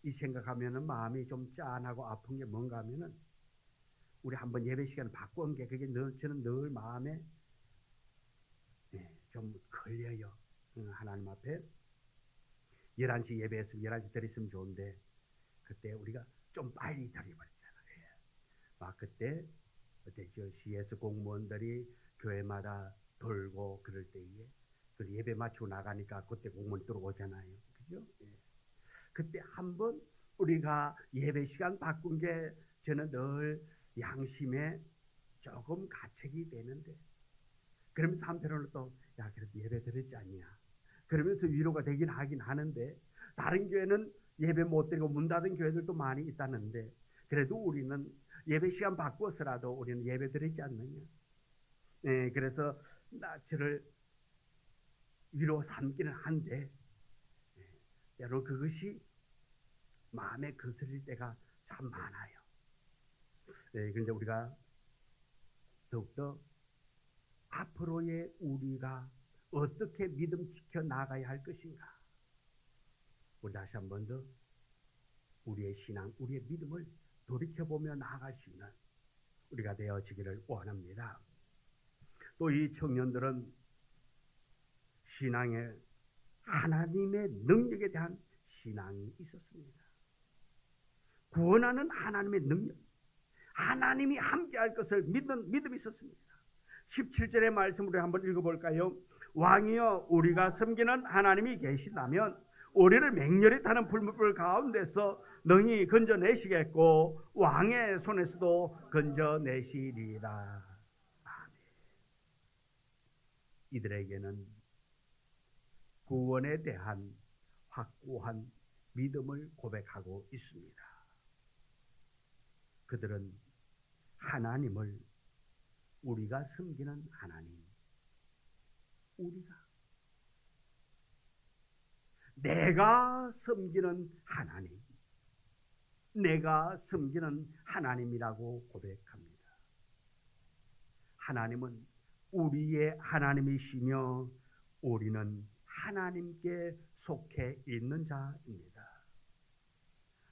이 생각하면은 마음이 좀 짠하고 아픈 게 뭔가 하면은 우리 한번 예배 시간을 바꾼 게 그게 저는 늘 마음에 좀 걸려요. 하나님 앞에 11시 예배했으면 11시 드렸으면 좋은데 그때 우리가 좀 빨리 드려버렸잖아요. 막 그때 저 CS 공무원들이 교회마다 돌고 그럴 때에 그 예배 마치고 나가니까 그때 공무원 들어오잖아요. 그죠? 그때 한번 우리가 예배 시간 바꾼 게 저는 늘 양심에 조금 가책이 되는데, 그러면서 한편으로 또 야 그래도 예배 드렸지 않냐 그러면서 위로가 되긴 하긴 하는데, 다른 교회는 예배 못 드리고 문 닫은 교회들도 많이 있다는데 그래도 우리는 예배 시간 바꾸어서라도 우리는 예배 드리지 않느냐. 그래서 저를 위로 삼기는 한데 때로 그것이 마음에 거슬릴 때가 참 많아요. 그런데 우리가 더욱더 앞으로의 우리가 어떻게 믿음 지켜나가야 할 것인가, 우리 다시 한 번 더 우리의 신앙, 우리의 믿음을 돌이켜보며 나아갈 수 있는 우리가 되어지기를 원합니다. 또 이 청년들은 신앙에 하나님의 능력에 대한 신앙이 있었습니다. 구원하는 하나님의 능력, 하나님이 함께할 것을 믿는 믿음이 있었습니다. 17절의 말씀으로 한번 읽어볼까요? 왕이여 우리가 섬기는 하나님이 계신다면 우리를 맹렬히 타는 불못불 가운데서 능히 건져내시겠고 왕의 손에서도 건져내시리라. 아멘. 이들에게는 구원에 대한 확고한 믿음을 고백하고 있습니다. 그들은 하나님을 우리가 섬기는 하나님, 내가 섬기는 하나님, 내가 섬기는 하나님이라고 고백합니다. 하나님은 우리의 하나님이시며 우리는 하나님께 속해 있는 자입니다.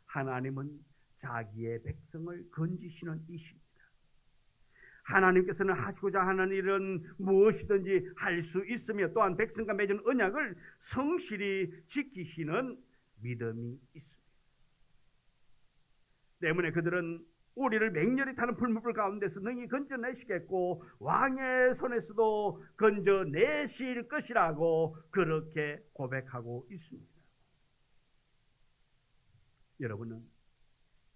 하나님은 자기의 백성을 건지시는 이십니다. 하나님께서는 하시고자 하는 일은 무엇이든지 할 수 있으며 또한 백성과 맺은 언약을 성실히 지키시는 믿음이 있습니다. 때문에 그들은 우리를 맹렬히 타는 불못불 가운데서 능히 건져내시겠고 왕의 손에서도 건져내실 것이라고 그렇게 고백하고 있습니다. 여러분은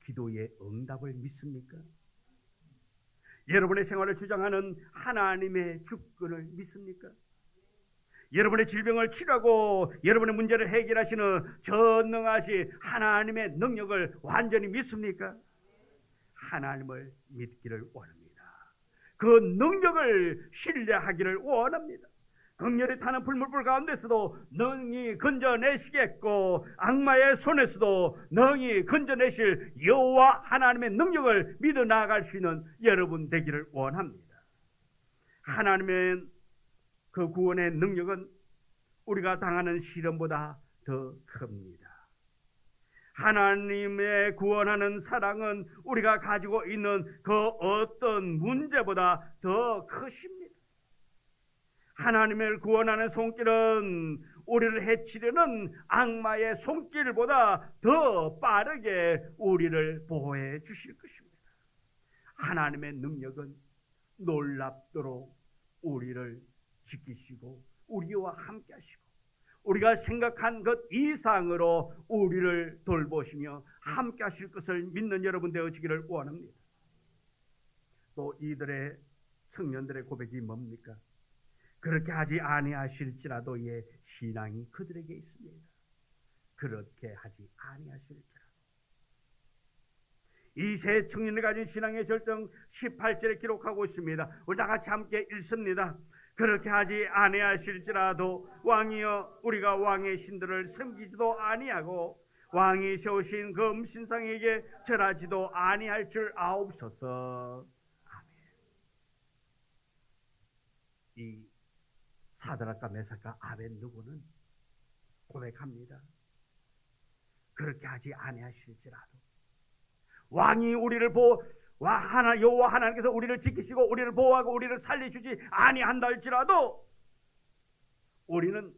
기도의 응답을 믿습니까? 여러분의 생활을 주장하는 하나님의 주권을 믿습니까? 여러분의 질병을 치료하고 여러분의 문제를 해결하시는 전능하신 하나님의 능력을 완전히 믿습니까? 하나님을 믿기를 원합니다. 그 능력을 신뢰하기를 원합니다. 극렬히 타는 불물불 가운데서도 능히 건져내시겠고 악마의 손에서도 능히 건져내실 여호와 하나님의 능력을 믿어 나아갈 수 있는 여러분 되기를 원합니다. 하나님의 그 구원의 능력은 우리가 당하는 시련보다 더 큽니다. 하나님의 구원하는 사랑은 우리가 가지고 있는 그 어떤 문제보다 더 크십니다. 하나님을 구원하는 손길은 우리를 해치려는 악마의 손길보다 더 빠르게 우리를 보호해 주실 것입니다. 하나님의 능력은 놀랍도록 우리를 지키시고 우리와 함께 하시고 우리가 생각한 것 이상으로 우리를 돌보시며 함께 하실 것을 믿는 여러분 되어지기를 원합니다. 또 이들의 청년들의 고백이 뭡니까? 그렇게 하지 아니하실지라도의 신앙이 그들에게 있습니다. 그렇게 하지 아니하실지라도. 이 세 청년이 가진 신앙의 절정 18절에 기록하고 있습니다. 우리 다 같이 함께 읽습니다. 그렇게 하지 아니하실지라도 왕이여 우리가 왕의 신들을 섬기지도 아니하고 왕이 세우신 그 음신상에게 절하지도 아니할 줄 아옵소서. 아멘. 이 사드락과 메삭과 아벳느고는 고백합니다. 그렇게 하지 아니하실지라도 왕이 우리를 여호와 하나님께서 우리를 지키시고 우리를 보호하고 우리를 살려주지 아니한다 할지라도 우리는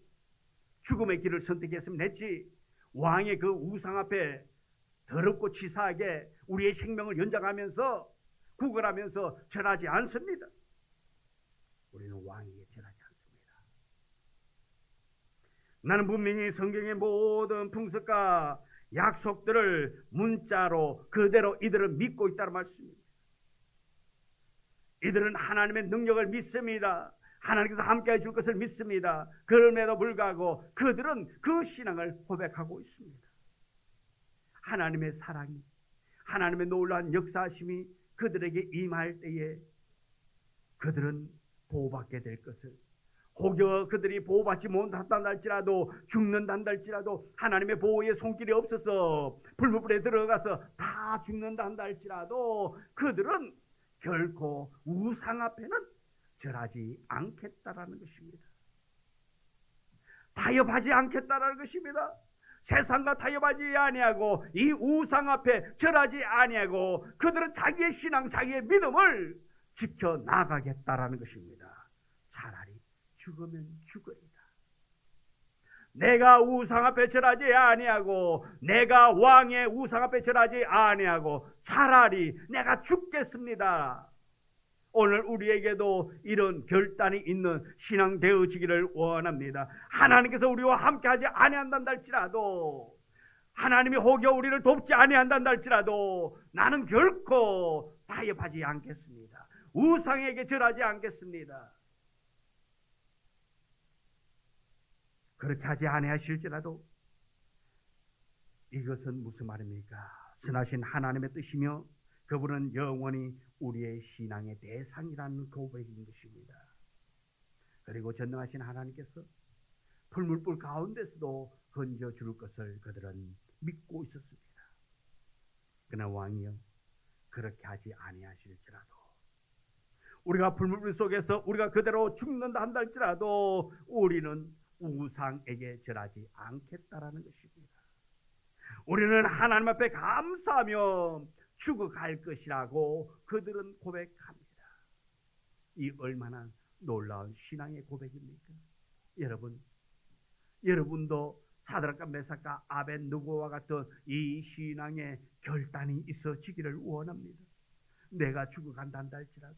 죽음의 길을 선택했으면 했지 왕의 그 우상 앞에 더럽고 치사하게 우리의 생명을 연장하면서 구걸하면서 절하지 않습니다. 우리는 왕에게 절하지 않습니다. 나는 분명히 성경의 모든 풍습과 약속들을 문자로 그대로 이들은 믿고 있다는 말씀입니다. 이들은 하나님의 능력을 믿습니다. 하나님께서 함께 해줄 것을 믿습니다. 그럼에도 불구하고 그들은 그 신앙을 고백하고 있습니다. 하나님의 사랑이, 하나님의 놀라운 역사하심이 그들에게 임할 때에 그들은 보호받게 될 것을, 혹여 그들이 보호받지 못한다 할지라도 죽는다 할지라도 하나님의 보호의 손길이 없어서 불물불에 들어가서 다 죽는다 한다 할지라도 그들은 결코 우상 앞에는 절하지 않겠다라는 것입니다. 타협하지 않겠다라는 것입니다. 세상과 타협하지 아니하고 이 우상 앞에 절하지 아니하고 그들은 자기의 신앙, 자기의 믿음을 지켜 나가겠다라는 것입니다. 차라리 죽으면 죽으리다. 내가 우상 앞에 절하지 아니하고 내가 왕의 우상 앞에 절하지 아니하고 차라리 내가 죽겠습니다. 오늘 우리에게도 이런 결단이 있는 신앙 되어지기를 원합니다. 하나님께서 우리와 함께하지 아니한다 할지라도, 하나님이 혹여 우리를 돕지 아니한다 할지라도 나는 결코 타협하지 않겠습니다. 우상에게 절하지 않겠습니다. 그렇게 하지 아니하실지라도 이것은 무슨 말입니까? 선하신 하나님의 뜻이며 그분은 영원히 우리의 신앙의 대상이라는 고백인 것입니다. 그리고 전능하신 하나님께서 풀물불 가운데서도 건져줄 것을 그들은 믿고 있었습니다. 그러나 왕이여, 그렇게 하지 아니하실지라도, 우리가 풀물불 속에서 우리가 그대로 죽는다 한다 할지라도 우리는 우상에게 절하지 않겠다라는 것입니다. 우리는 하나님 앞에 감사하며 죽어갈 것이라고 그들은 고백합니다. 이 얼마나 놀라운 신앙의 고백입니까? 여러분도 사드락과 메삭과 아벳느고와 같은 이 신앙의 결단이 있어지기를 원합니다. 내가 죽어간다 한다 할지라도,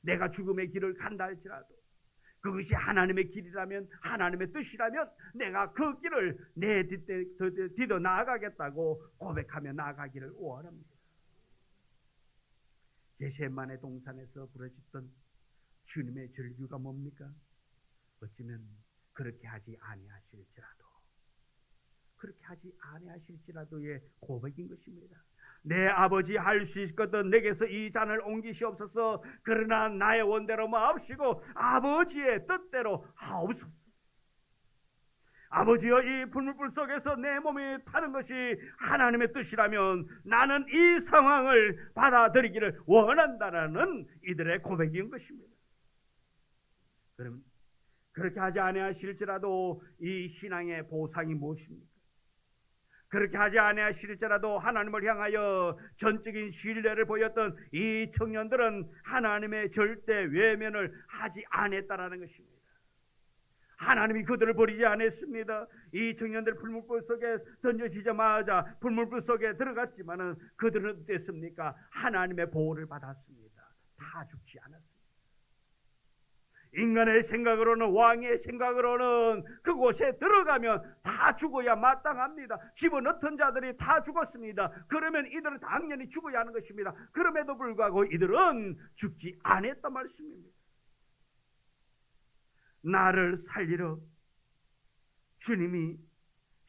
내가 죽음의 길을 간다 할지라도, 그것이 하나님의 길이라면, 하나님의 뜻이라면 내가 그 길을 내 뒤더 나아가겠다고 고백하며 나아가기를 원합니다. 겟세마네 동산에서 부르짖던 주님의 절규가 뭡니까? 어쩌면 그렇게 하지 아니하실지라도의 고백인 것입니다. 내 아버지 할 수 있거든 내게서 이 잔을 옮기시옵소서. 그러나 나의 원대로 마옵시고 아버지의 뜻대로 하옵소서. 아버지여, 이 불물불 속에서 내 몸이 타는 것이 하나님의 뜻이라면 나는 이 상황을 받아들이기를 원한다라는 이들의 고백인 것입니다. 그러면 그렇게 하지 아니하실지라도 이 신앙의 보상이 무엇입니까? 그렇게 하지 아니하실지라도 하나님을 향하여 전적인 신뢰를 보였던 이 청년들은 하나님의 절대 외면을 하지 않았다라는 것입니다. 하나님이 그들을 버리지 않았습니다. 이 청년들 불물불 속에 던져지자마자 불물불 속에 들어갔지만은 그들은 어땠습니까? 하나님의 보호를 받았습니다. 다 죽지 않았습니다. 인간의 생각으로는, 왕의 생각으로는 그곳에 들어가면 다 죽어야 마땅합니다. 집어넣던 자들이 다 죽었습니다. 그러면 이들은 당연히 죽어야 하는 것입니다. 그럼에도 불구하고 이들은 죽지 않았단 말씀입니다. 나를 살리러 주님이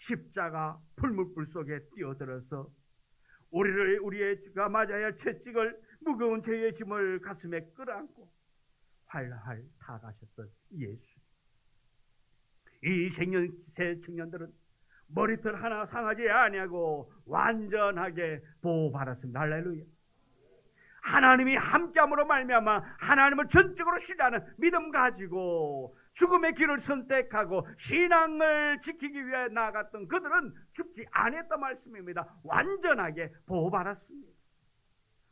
십자가 풀물불 속에 뛰어들어서 우리가 맞아야 할 채찍을, 무거운 죄의 짐을 가슴에 끌어안고 활활 타가셨던 예수. 이 새 청년들은 머리털 하나 상하지 아니하고 완전하게 보호받았습니다. 할렐루야. 하나님이 함께함으로 말미암아 하나님을 전적으로 신뢰하는 믿음 가지고 죽음의 길을 선택하고 신앙을 지키기 위해 나아갔던 그들은 죽지 않았단 말씀입니다. 완전하게 보호받았습니다.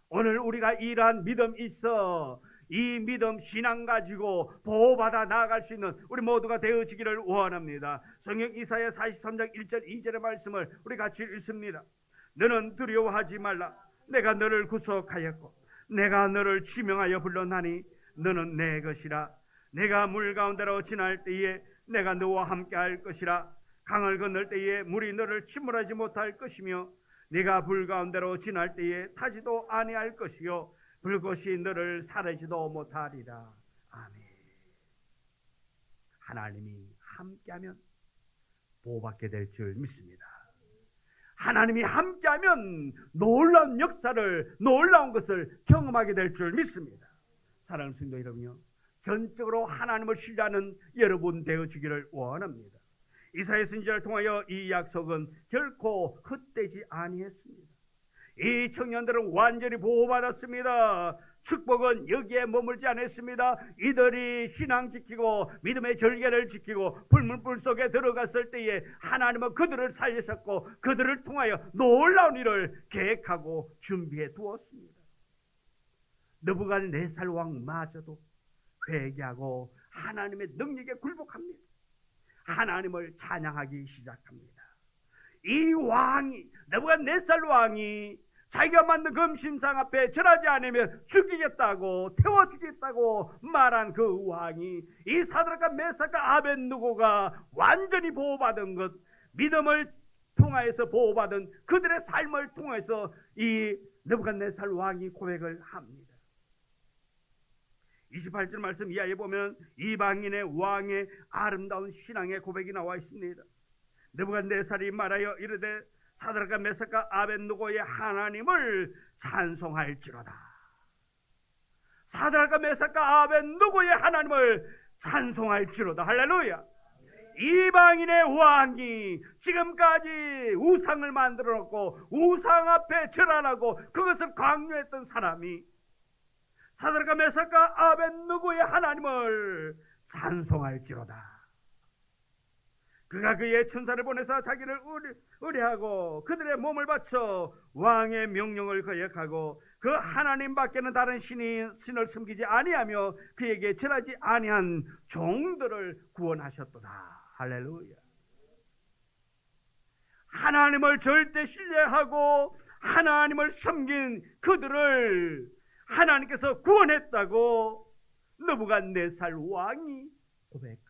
오늘 우리가 이러한 믿음 있어 이 믿음 신앙 가지고 보호받아 나아갈 수 있는 우리 모두가 되어지기를 원합니다. 성경 이사야 43장 1절 2절의 말씀을 우리 같이 읽습니다. 너는 두려워하지 말라. 내가 너를 구속하였고 내가 너를 지명하여 불러나니 너는 내 것이라. 내가 물 가운데로 지날 때에 내가 너와 함께 할 것이라. 강을 건널 때에 물이 너를 침몰하지 못할 것이며 네가 불 가운데로 지날 때에 타지도 아니할 것이요 불꽃이 너를 사르지도 못하리라. 아멘. 하나님이 함께하면 보호받게 될 줄 믿습니다. 하나님이 함께하면 놀라운 역사를, 놀라운 것을 경험하게 될 줄 믿습니다. 사랑하는 성도 여러분요, 전적으로 하나님을 신뢰하는 여러분 되어주기를 원합니다. 이사야 선지자를 통하여 이 약속은 결코 헛되지 아니했습니다. 이 청년들은 완전히 보호받았습니다. 축복은 여기에 머물지 않았습니다. 이들이 신앙 지키고 믿음의 절개를 지키고 불물불 속에 들어갔을 때에 하나님은 그들을 살리셨고 그들을 통하여 놀라운 일을 계획하고 준비해 두었습니다. 느부갓네살 왕마저도 회개하고 하나님의 능력에 굴복합니다. 하나님을 찬양하기 시작합니다. 이 왕이, 느부갓네살 왕이 자기가 만든 금신상 앞에 절하지 않으면 죽이겠다고, 태워 죽이겠다고 말한 그 왕이, 이 사드락과 메삭과 아벳느고가 완전히 보호받은 것, 믿음을 통하여서 보호받은 그들의 삶을 통해서 이 느부갓네살 왕이 고백을 합니다. 28절 말씀 이하에 보면 이방인의 왕의 아름다운 신앙의 고백이 나와 있습니다. 느부갓네살이 말하여 이르되 사드락과 메삭과 아벳느고의 하나님을 찬송할지로다. 사드락과 메삭과 아벳느고의 하나님을 찬송할지로다. 할렐루야. 이방인의 왕이 지금까지 우상을 만들어 놓고 우상 앞에 절하라고 그것을 강요했던 사람이 사드락과 메삭과 아벳느고의 하나님을 찬송할지로다. 그가 그의 천사를 보내서 자기를 의뢰하고 그들의 몸을 바쳐 왕의 명령을 거역하고 그 하나님 밖에는 다른 신을 섬기지 아니하며 그에게 절하지 아니한 종들을 구원하셨도다. 할렐루야. 하나님을 절대 신뢰하고 하나님을 섬긴 그들을 하나님께서 구원했다고 느부갓네살 왕이 고백합니다.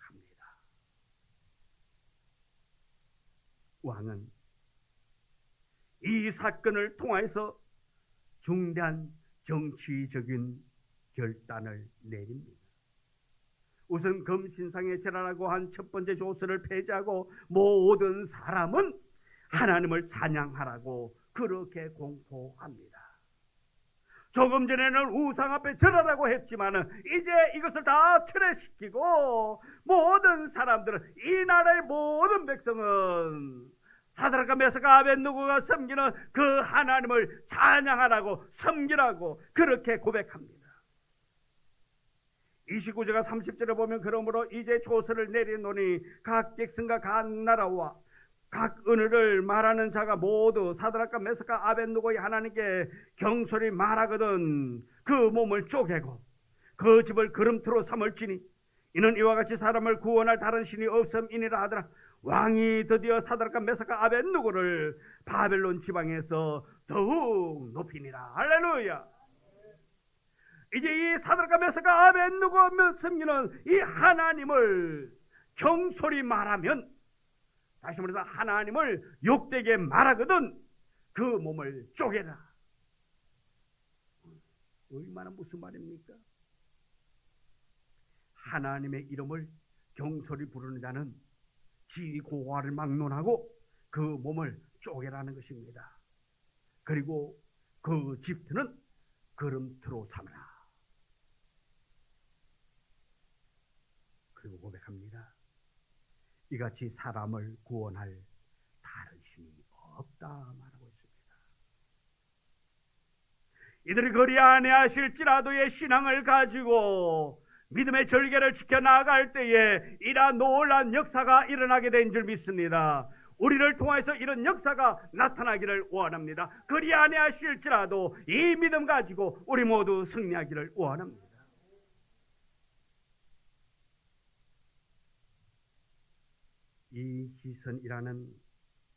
왕은 이 사건을 통해서 중대한 정치적인 결단을 내립니다. 우선 금신상에 절하라고 한 첫 번째 조서를 폐지하고 모든 사람은 하나님을 찬양하라고 그렇게 공포합니다. 조금 전에는 우상 앞에 절하라고 했지만은 이제 이것을 다 철회시키고 모든 사람들은, 이 나라의 모든 백성은 사드락과 메삭과 아벳느고가 섬기는 그 하나님을 찬양하라고, 섬기라고 그렇게 고백합니다. 29절과 30절에 보면 그러므로 이제 조서를 내리노니 각 백성과 각 나라와 각 언어를 말하는 자가 모두 사드락과 메삭과 아벳느고의 하나님께 경솔히 말하거든 그 몸을 쪼개고 그 집을 거름토로 삼을지니 이는 이와 같이 사람을 구원할 다른 신이 없음이니라 하더라. 왕이 드디어 사드락과 메삭과 아벳느고를 바벨론 지방에서 더욱 높이니라. 할렐루야. 이제 이 사드락과 메삭과 아벳느고가 섬기는 이 하나님을 경솔히 말하면, 다시 말해서 하나님을 욕되게 말하거든 그 몸을 쪼개라. 얼마나 무슨 말입니까? 하나님의 이름을 경솔히 부르는 자는 지위 고하를 막론하고 그 몸을 쪼개라는 것입니다. 그리고 그 집트는 거름토로 삼으라. 그리고 고백합니다. 이같이 사람을 구원할 다른 신이 없다 말하고 있습니다. 이들이 그리 아니하실지라도의 신앙을 가지고 믿음의 절개를 지켜나갈 때에 이러한 놀라운 역사가 일어나게 된 줄 믿습니다. 우리를 통해서 이런 역사가 나타나기를 원합니다. 그리 아니하실지라도 이 믿음 가지고 우리 모두 승리하기를 원합니다. 이지선이라는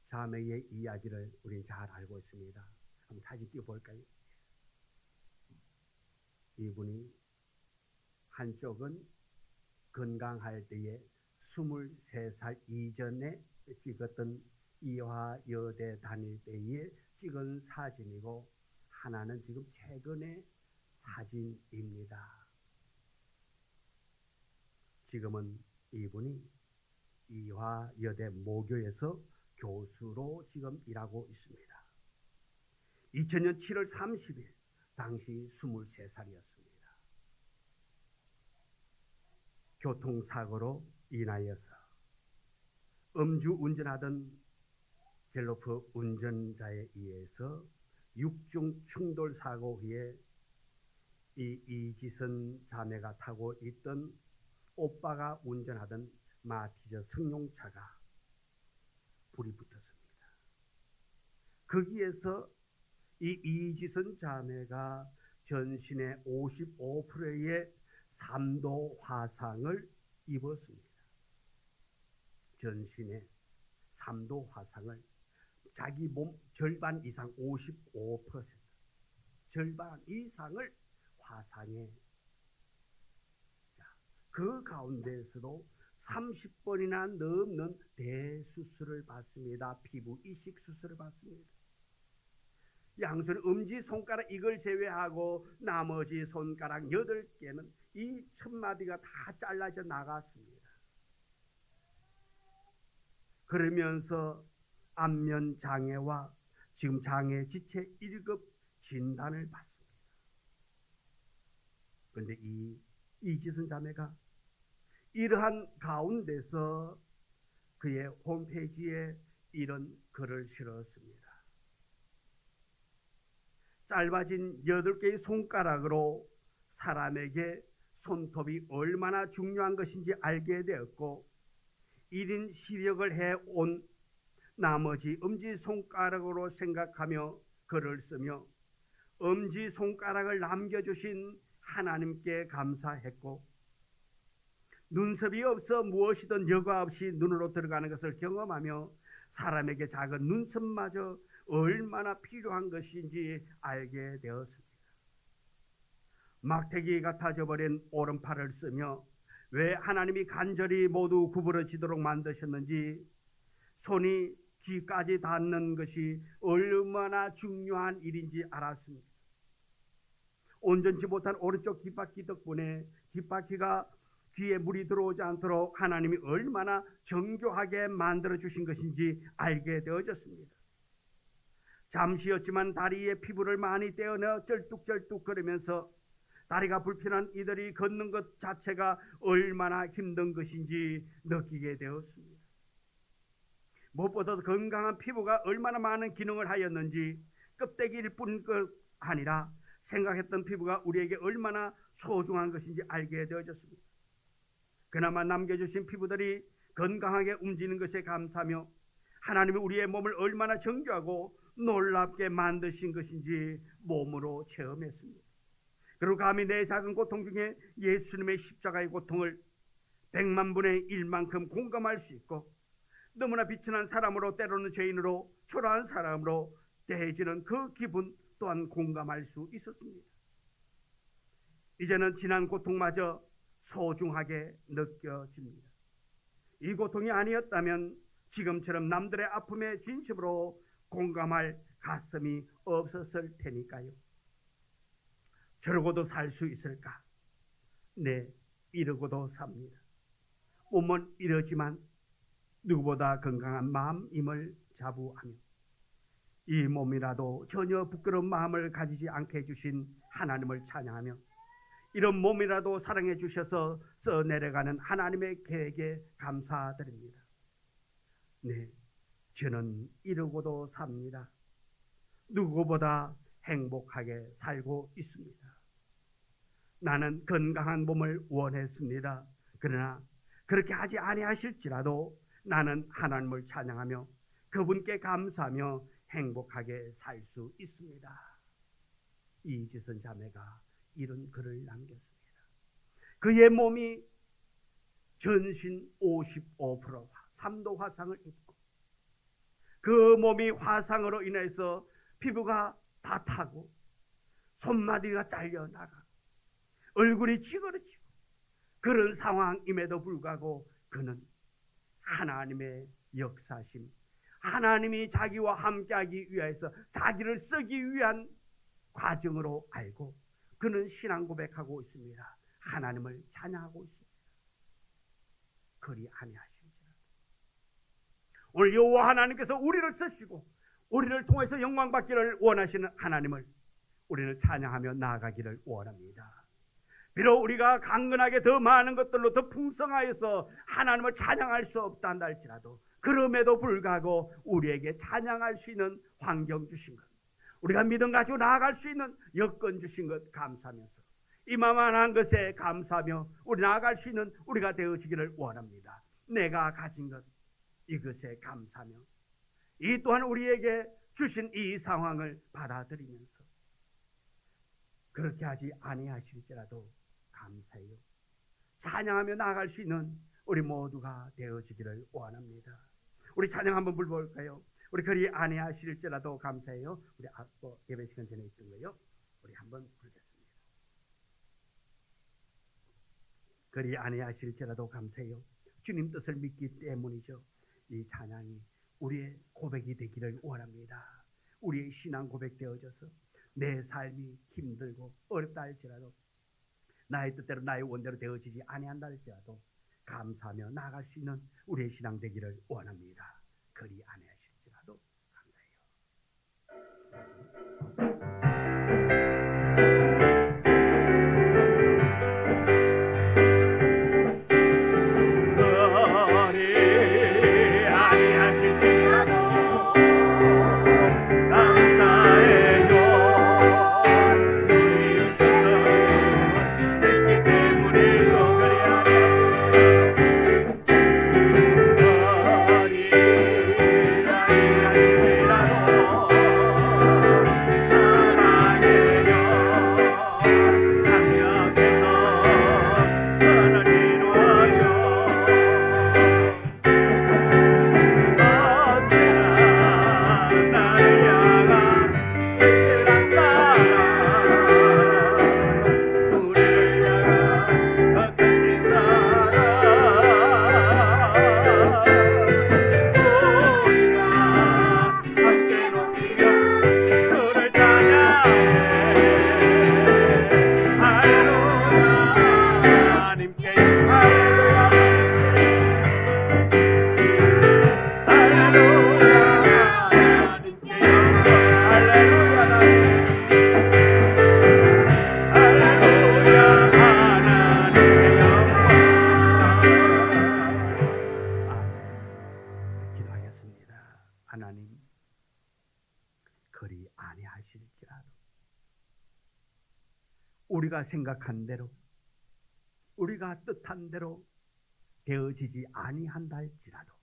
자매의 이야기를 우리는 잘 알고 있습니다. 한번 사진 띄워볼까요? 이분이 한쪽은 건강할 때에 23살 이전에 찍었던 이화여대 다닐 때에 찍은 사진이고, 하나는 지금 최근의 사진입니다. 지금은 이분이 이화여대 모교에서 교수로 지금 일하고 있습니다. 2000년 7월 30일 당시 23살이었습니다. 교통사고로 인하여서 음주 운전하던 갤로프 운전자에 의해서 6중 충돌 사고 후에 이지선 자매가 타고 있던 오빠가 운전하던 마티즈 승용차가 불이 붙었습니다. 거기에서 이지선 자매가 전신의 55%의 3도 화상을 입었습니다. 전신에 3도 화상을 자기 몸 절반 이상 55% 절반 이상을 화상에 그 가운데에서도 30번이나 넘는 대수술을 받습니다. 피부 이식 수술을 받습니다. 양손 엄지손가락 이걸 제외하고 나머지 손가락 8개는 이 첫마디가 다 잘라져 나갔습니다. 그러면서 안면 장애와 지금 장애 지체 1급 진단을 받습니다. 그런데 이지선 자매가 이러한 가운데서 그의 홈페이지에 이런 글을 실었습니다. 짧아진 8개의 손가락으로 사람에게 손톱이 얼마나 중요한 것인지 알게 되었고 1인 시력을 해온 나머지 엄지손가락으로 생각하며 글을 쓰며 엄지손가락을 남겨주신 하나님께 감사했고 눈썹이 없어 무엇이든 여과 없이 눈으로 들어가는 것을 경험하며 사람에게 작은 눈썹마저 얼마나 필요한 것인지 알게 되었습니다. 막대기 같아져 버린 오른팔을 쓰며 왜 하나님이 간절히 모두 구부러지도록 만드셨는지 손이 귀까지 닿는 것이 얼마나 중요한 일인지 알았습니다. 온전치 못한 오른쪽 귓바퀴 덕분에 귓바퀴가 귀에 물이 들어오지 않도록 하나님이 얼마나 정교하게 만들어 주신 것인지 알게 되어졌습니다. 잠시였지만 다리의 피부를 많이 떼어내어 쩔뚝쩔뚝 거리면서 다리가 불편한 이들이 걷는 것 자체가 얼마나 힘든 것인지 느끼게 되었습니다. 무엇보다도 건강한 피부가 얼마나 많은 기능을 하였는지 껍데기일 뿐 아니라 생각했던 피부가 우리에게 얼마나 소중한 것인지 알게 되어졌습니다. 그나마 남겨주신 피부들이 건강하게 움직이는 것에 감사하며 하나님이 우리의 몸을 얼마나 정교하고 놀랍게 만드신 것인지 몸으로 체험했습니다. 그리고 감히 내 작은 고통 중에 예수님의 십자가의 고통을 100만 분의 1만큼 공감할 수 있고 너무나 비천한 사람으로 때로는 죄인으로 초라한 사람으로 대해지는 그 기분 또한 공감할 수 있었습니다. 이제는 지난 고통마저 소중하게 느껴집니다. 이 고통이 아니었다면 지금처럼 남들의 아픔에 진심으로 공감할 가슴이 없었을 테니까요. 저러고도 살 수 있을까? 네, 이러고도 삽니다. 몸은 이러지만 누구보다 건강한 마음임을 자부하며 이 몸이라도 전혀 부끄러운 마음을 가지지 않게 해주신 하나님을 찬양하며 이런 몸이라도 사랑해 주셔서 써내려가는 하나님의 계획에 감사드립니다. 네, 저는 이러고도 삽니다. 누구보다 행복하게 살고 있습니다. 나는 건강한 몸을 원했습니다. 그러나 그렇게 하지 아니하실지라도 나는 하나님을 찬양하며 그분께 감사하며 행복하게 살 수 있습니다. 이지선 자매가 이런 글을 남겼습니다. 그의 몸이 전신 55% 3도 화상을 입고 그 몸이 화상으로 인해서 피부가 다 타고 손마디가 잘려나가 얼굴이 찌그러지고 그런 상황임에도 불구하고 그는 하나님의 역사심, 하나님이 자기와 함께하기 위해서 자기를 쓰기 위한 과정으로 알고 그는 신앙 고백하고 있습니다. 하나님을 찬양하고 있습니다. 그리 아니하십니다. 오늘 여호와 하나님께서 우리를 쓰시고 우리를 통해서 영광 받기를 원하시는 하나님을 우리는 찬양하며 나아가기를 원합니다. 비록 우리가 강건하게 더 많은 것들로 더 풍성하여서 하나님을 찬양할 수 없다 한다 할지라도 그럼에도 불구하고 우리에게 찬양할 수 있는 환경 주신 것, 우리가 믿음 가지고 나아갈 수 있는 여건 주신 것 감사하면서 이만한 것에 감사하며 우리 나아갈 수 있는 우리가 되어지기를 원합니다. 내가 가진 것 이것에 감사하며 이 또한 우리에게 주신 이 상황을 받아들이면서 그렇게 하지 아니하실지라도 감사해요. 찬양하며 나아갈 수 있는 우리 모두가 되어지기를 원합니다. 우리 찬양 한번 불러볼까요? 우리 그리 아니하실지라도 감사해요. 우리 예배 시간 전에 있던 거요. 우리 한번 부르겠습니다. 그리 아니하실지라도 감사해요. 주님 뜻을 믿기 때문이죠. 이 찬양이 우리의 고백이 되기를 원합니다. 우리의 신앙 고백 되어져서 내 삶이 힘들고 어렵다 할지라도 나의 뜻대로 나의 원대로 되어지지 아니한다 할지라도 감사하며 나아갈 수 있는 우리의 신앙 되기를 원합니다. 그리 아니하실지라도 하나님, 그리 아니하실지라도 우리가 생각한 대로 우리가 뜻한 대로 되어지지 아니한다 할지라도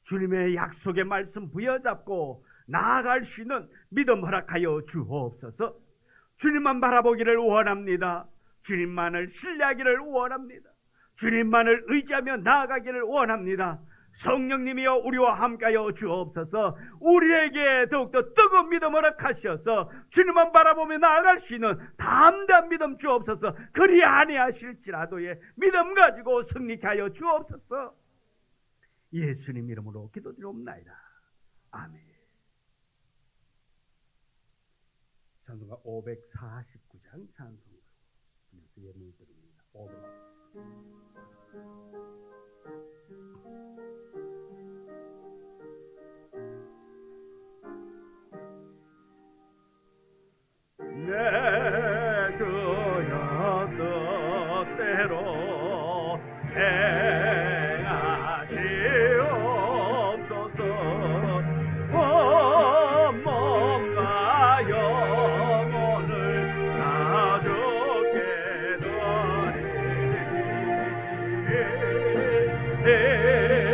주님의 약속의 말씀 부여잡고 나아갈 수 있는 믿음 허락하여 주옵소서. 주님만 바라보기를 원합니다. 주님만을 신뢰하기를 원합니다. 주님만을 의지하며 나아가기를 원합니다. 성령님이여 우리와 함께하여 주옵소서. 우리에게 더욱더 뜨거운 믿음 허락하셔서 주님만 바라보며 나아갈 수 있는 담대한 믿음 주옵소서. 그리 아니하실지라도의 믿음 가지고 승리케 하여 주옵소서. 예수님 이름으로 기도드리옵나이다. 아멘. 찬송가 549장 찬송가 예물 드립니다. 500. 내 주여 뜻대로 행하시옵소서. 온 몸과 영혼을 다 주께 드리니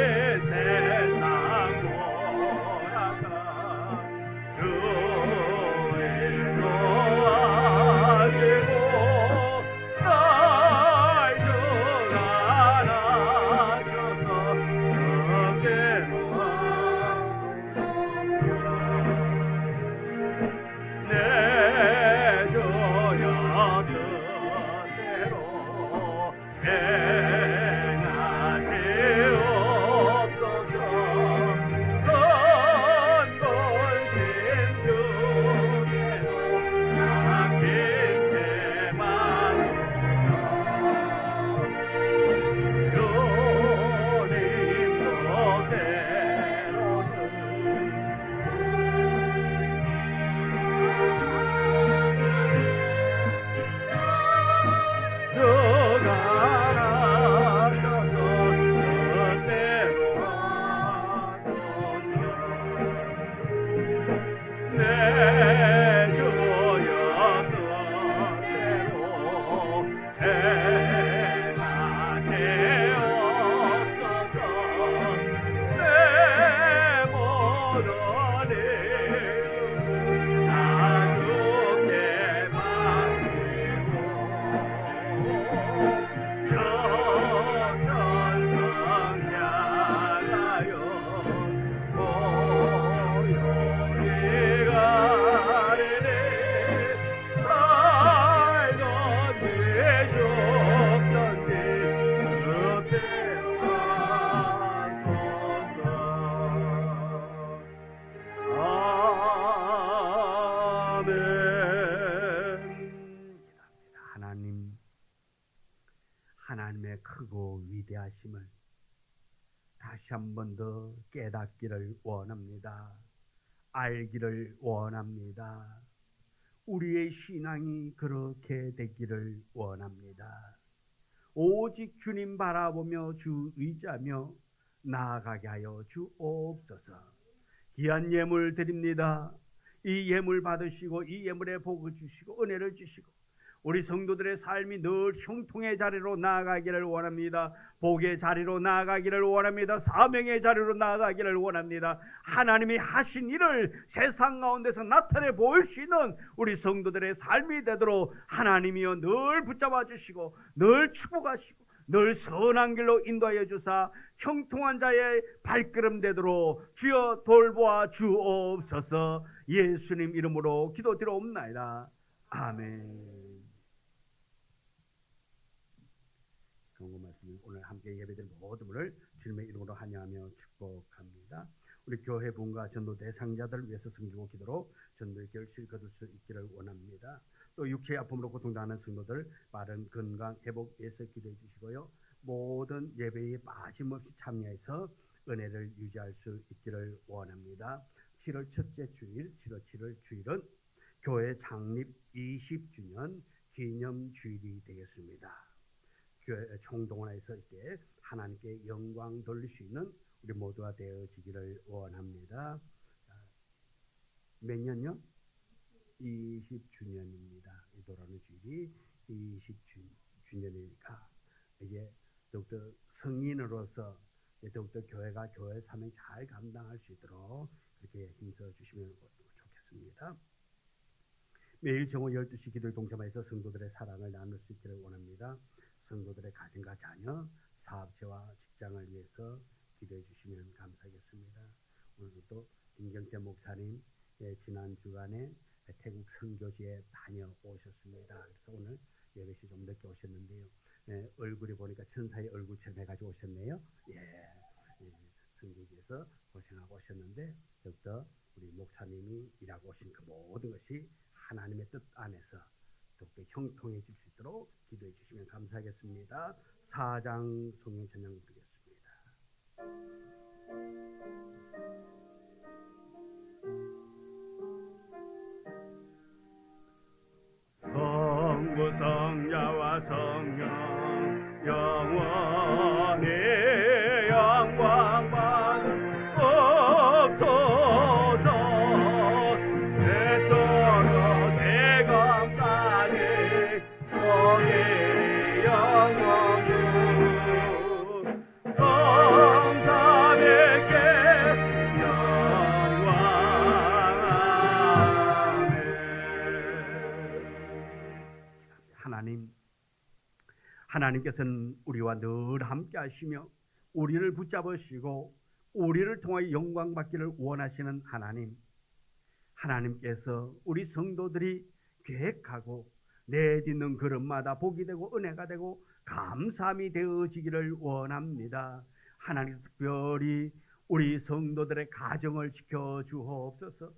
하나님의 크고 위대하심을 다시 한 번 더 깨닫기를 원합니다. 알기를 원합니다. 우리의 신앙이 그렇게 되기를 원합니다. 오직 주님 바라보며 주 의지하며 나아가게 하여 주옵소서. 귀한 예물 드립니다. 이 예물 받으시고 이 예물에 복을 주시고 은혜를 주시고 우리 성도들의 삶이 늘 형통의 자리로 나아가기를 원합니다. 복의 자리로 나아가기를 원합니다. 사명의 자리로 나아가기를 원합니다. 하나님이 하신 일을 세상 가운데서 나타내 보일 수 있는 우리 성도들의 삶이 되도록 하나님이여 늘 붙잡아 주시고 늘 축복하시고 늘 선한 길로 인도하여 주사 형통한 자의 발걸음 되도록 주여 돌보아 주옵소서. 예수님 이름으로 기도드리옵나이다. 아멘. 경고 말씀 오늘 함께 예배드린 모든 분을 주님의 이름으로 환영하며 축복합니다. 우리 교회 분과 전도 대상자들을 위해서 섬기고 기도로 전도의 결실을 거둘 수 있기를 원합니다. 또 육체의 아픔으로 고통당하는 성도들 빠른 건강 회복 위해서 기도해 주시고요. 모든 예배에 빠짐없이 참여해서 은혜를 유지할 수 있기를 원합니다. 7월 첫째 주일, 7월 7일 주일은 교회 창립 20주년 기념 주일이 되겠습니다. 교회 총동원해서 이때 하나님께 영광 돌릴 수 있는 우리 모두가 되어지기를 원합니다. 몇 년요? 20주년입니다. 이 돌아오는 주일이 20주년이니까 이제 더욱더 성인으로서 더욱더 교회가 교회 사명 잘 감당할 수 있도록 그렇게 힘써 주시면 좋겠습니다. 매일 정오 12시 기도에 동참해서 성도들의 사랑을 나눌 수 있기를 원합니다. 성도들의 가정과 자녀, 사업체와 직장을 위해서 기도해 주시면 감사하겠습니다. 오늘도 또 김경태 목사님 지난 주간에 태국 선교지에 다녀오셨습니다. 그래서 오늘 예배시 좀 늦게 오셨는데요. 얼굴이 보니까 천사의 얼굴처럼 해가지고 오셨네요. 선교지에서 고생하고 오셨는데 더욱더 우리 목사님이 일하고 오신 그 모든 것이 하나님의 뜻 안에서 더욱더 형통해질 수 있도록 기도해 주시면 감사하겠습니다. 4장 성경 찬양 드리겠습니다. 성부 성자와 성령 영원히 영광 받으옵소서. 대토록 대감까지 성의 영원히 성삼위께 영광. 하나님께서는 우리와 늘 함께 하시며 우리를 붙잡으시고 우리를 통하여 영광 받기를 원하시는 하나님께서 우리 성도들이 계획하고 내딛는 걸음마다 복이 되고 은혜가 되고 감사함이 되어지기를 원합니다. 하나님께서 특별히 우리 성도들의 가정을 지켜주옵소서.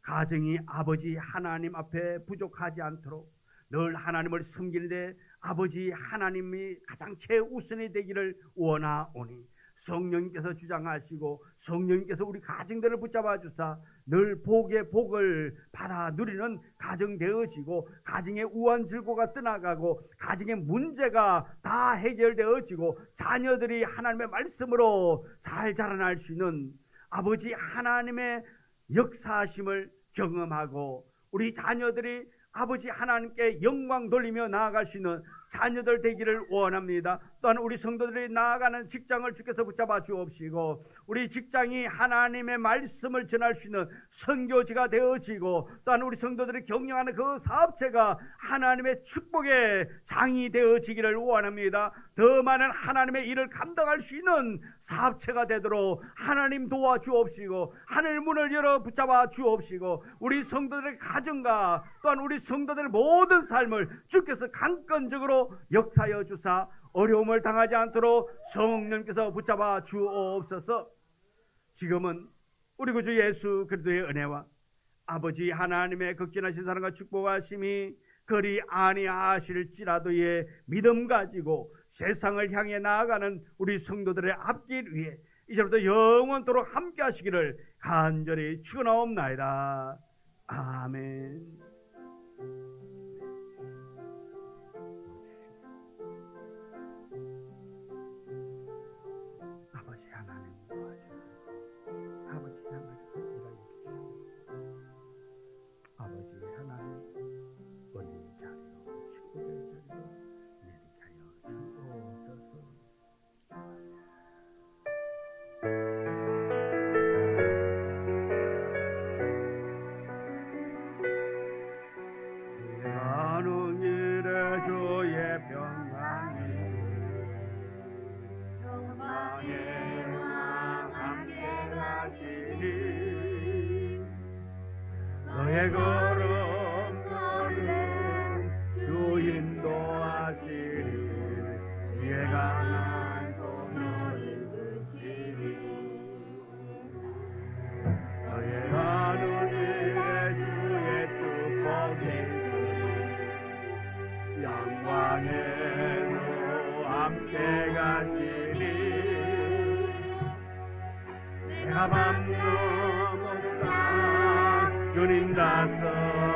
가정이 아버지 하나님 앞에 부족하지 않도록 늘 하나님을 섬기는데 아버지 하나님이 가장 최우선이 되기를 원하오니 성령님께서 주장하시고 성령님께서 우리 가정들을 붙잡아 주사 늘 복의 복을 받아 누리는 가정 되어지고 가정의 우환질고가 떠나가고 가정의 문제가 다 해결되어지고 자녀들이 하나님의 말씀으로 잘 자라날 수 있는 아버지 하나님의 역사하심을 경험하고 우리 자녀들이 아버지 하나님께 영광 돌리며 나아갈 수 있는 자녀들 되기를 원합니다. 또한 우리 성도들이 나아가는 직장을 주께서 붙잡아 주옵시고 우리 직장이 하나님의 말씀을 전할 수 있는 선교지가 되어지고 또한 우리 성도들이 경영하는 그 사업체가 하나님의 축복의 장이 되어지기를 원합니다. 더 많은 하나님의 일을 감당할 수 있는 사업체가 되도록 하나님 도와주옵시고 하늘 문을 열어 붙잡아 주옵시고 우리 성도들의 가정과 또한 우리 성도들의 모든 삶을 주께서 강건적으로 역사하여 주사 어려움을 당하지 않도록 성령께서 붙잡아 주옵소서. 지금은 우리 구주 예수 그리스도의 은혜와 아버지 하나님의 극진하신 사랑과 축복하심이 그리 아니하실지라도의 믿음 가지고 세상을 향해 나아가는 우리 성도들의 앞길 위해 이제부터 영원토록 함께 하시기를 간절히 축원하옵나이다. 아멘. 아버지 하나님 도와주시옵소서. 아버지 향하셔서 일하여 주시옵소서. 아버지 하나님 언니 자리로 친구들 자리로 내리게 하여 주옵소서. 나는 이래 주의 평강이 영광의 왕 함께 가시니 너의 걸음걸음 주 인도하시니 주의 강한 손을 이끄시니 너의 가는 일에 주의 축복이 영광의 주 함께 가시니 내가 밟는 못다 주님 다섯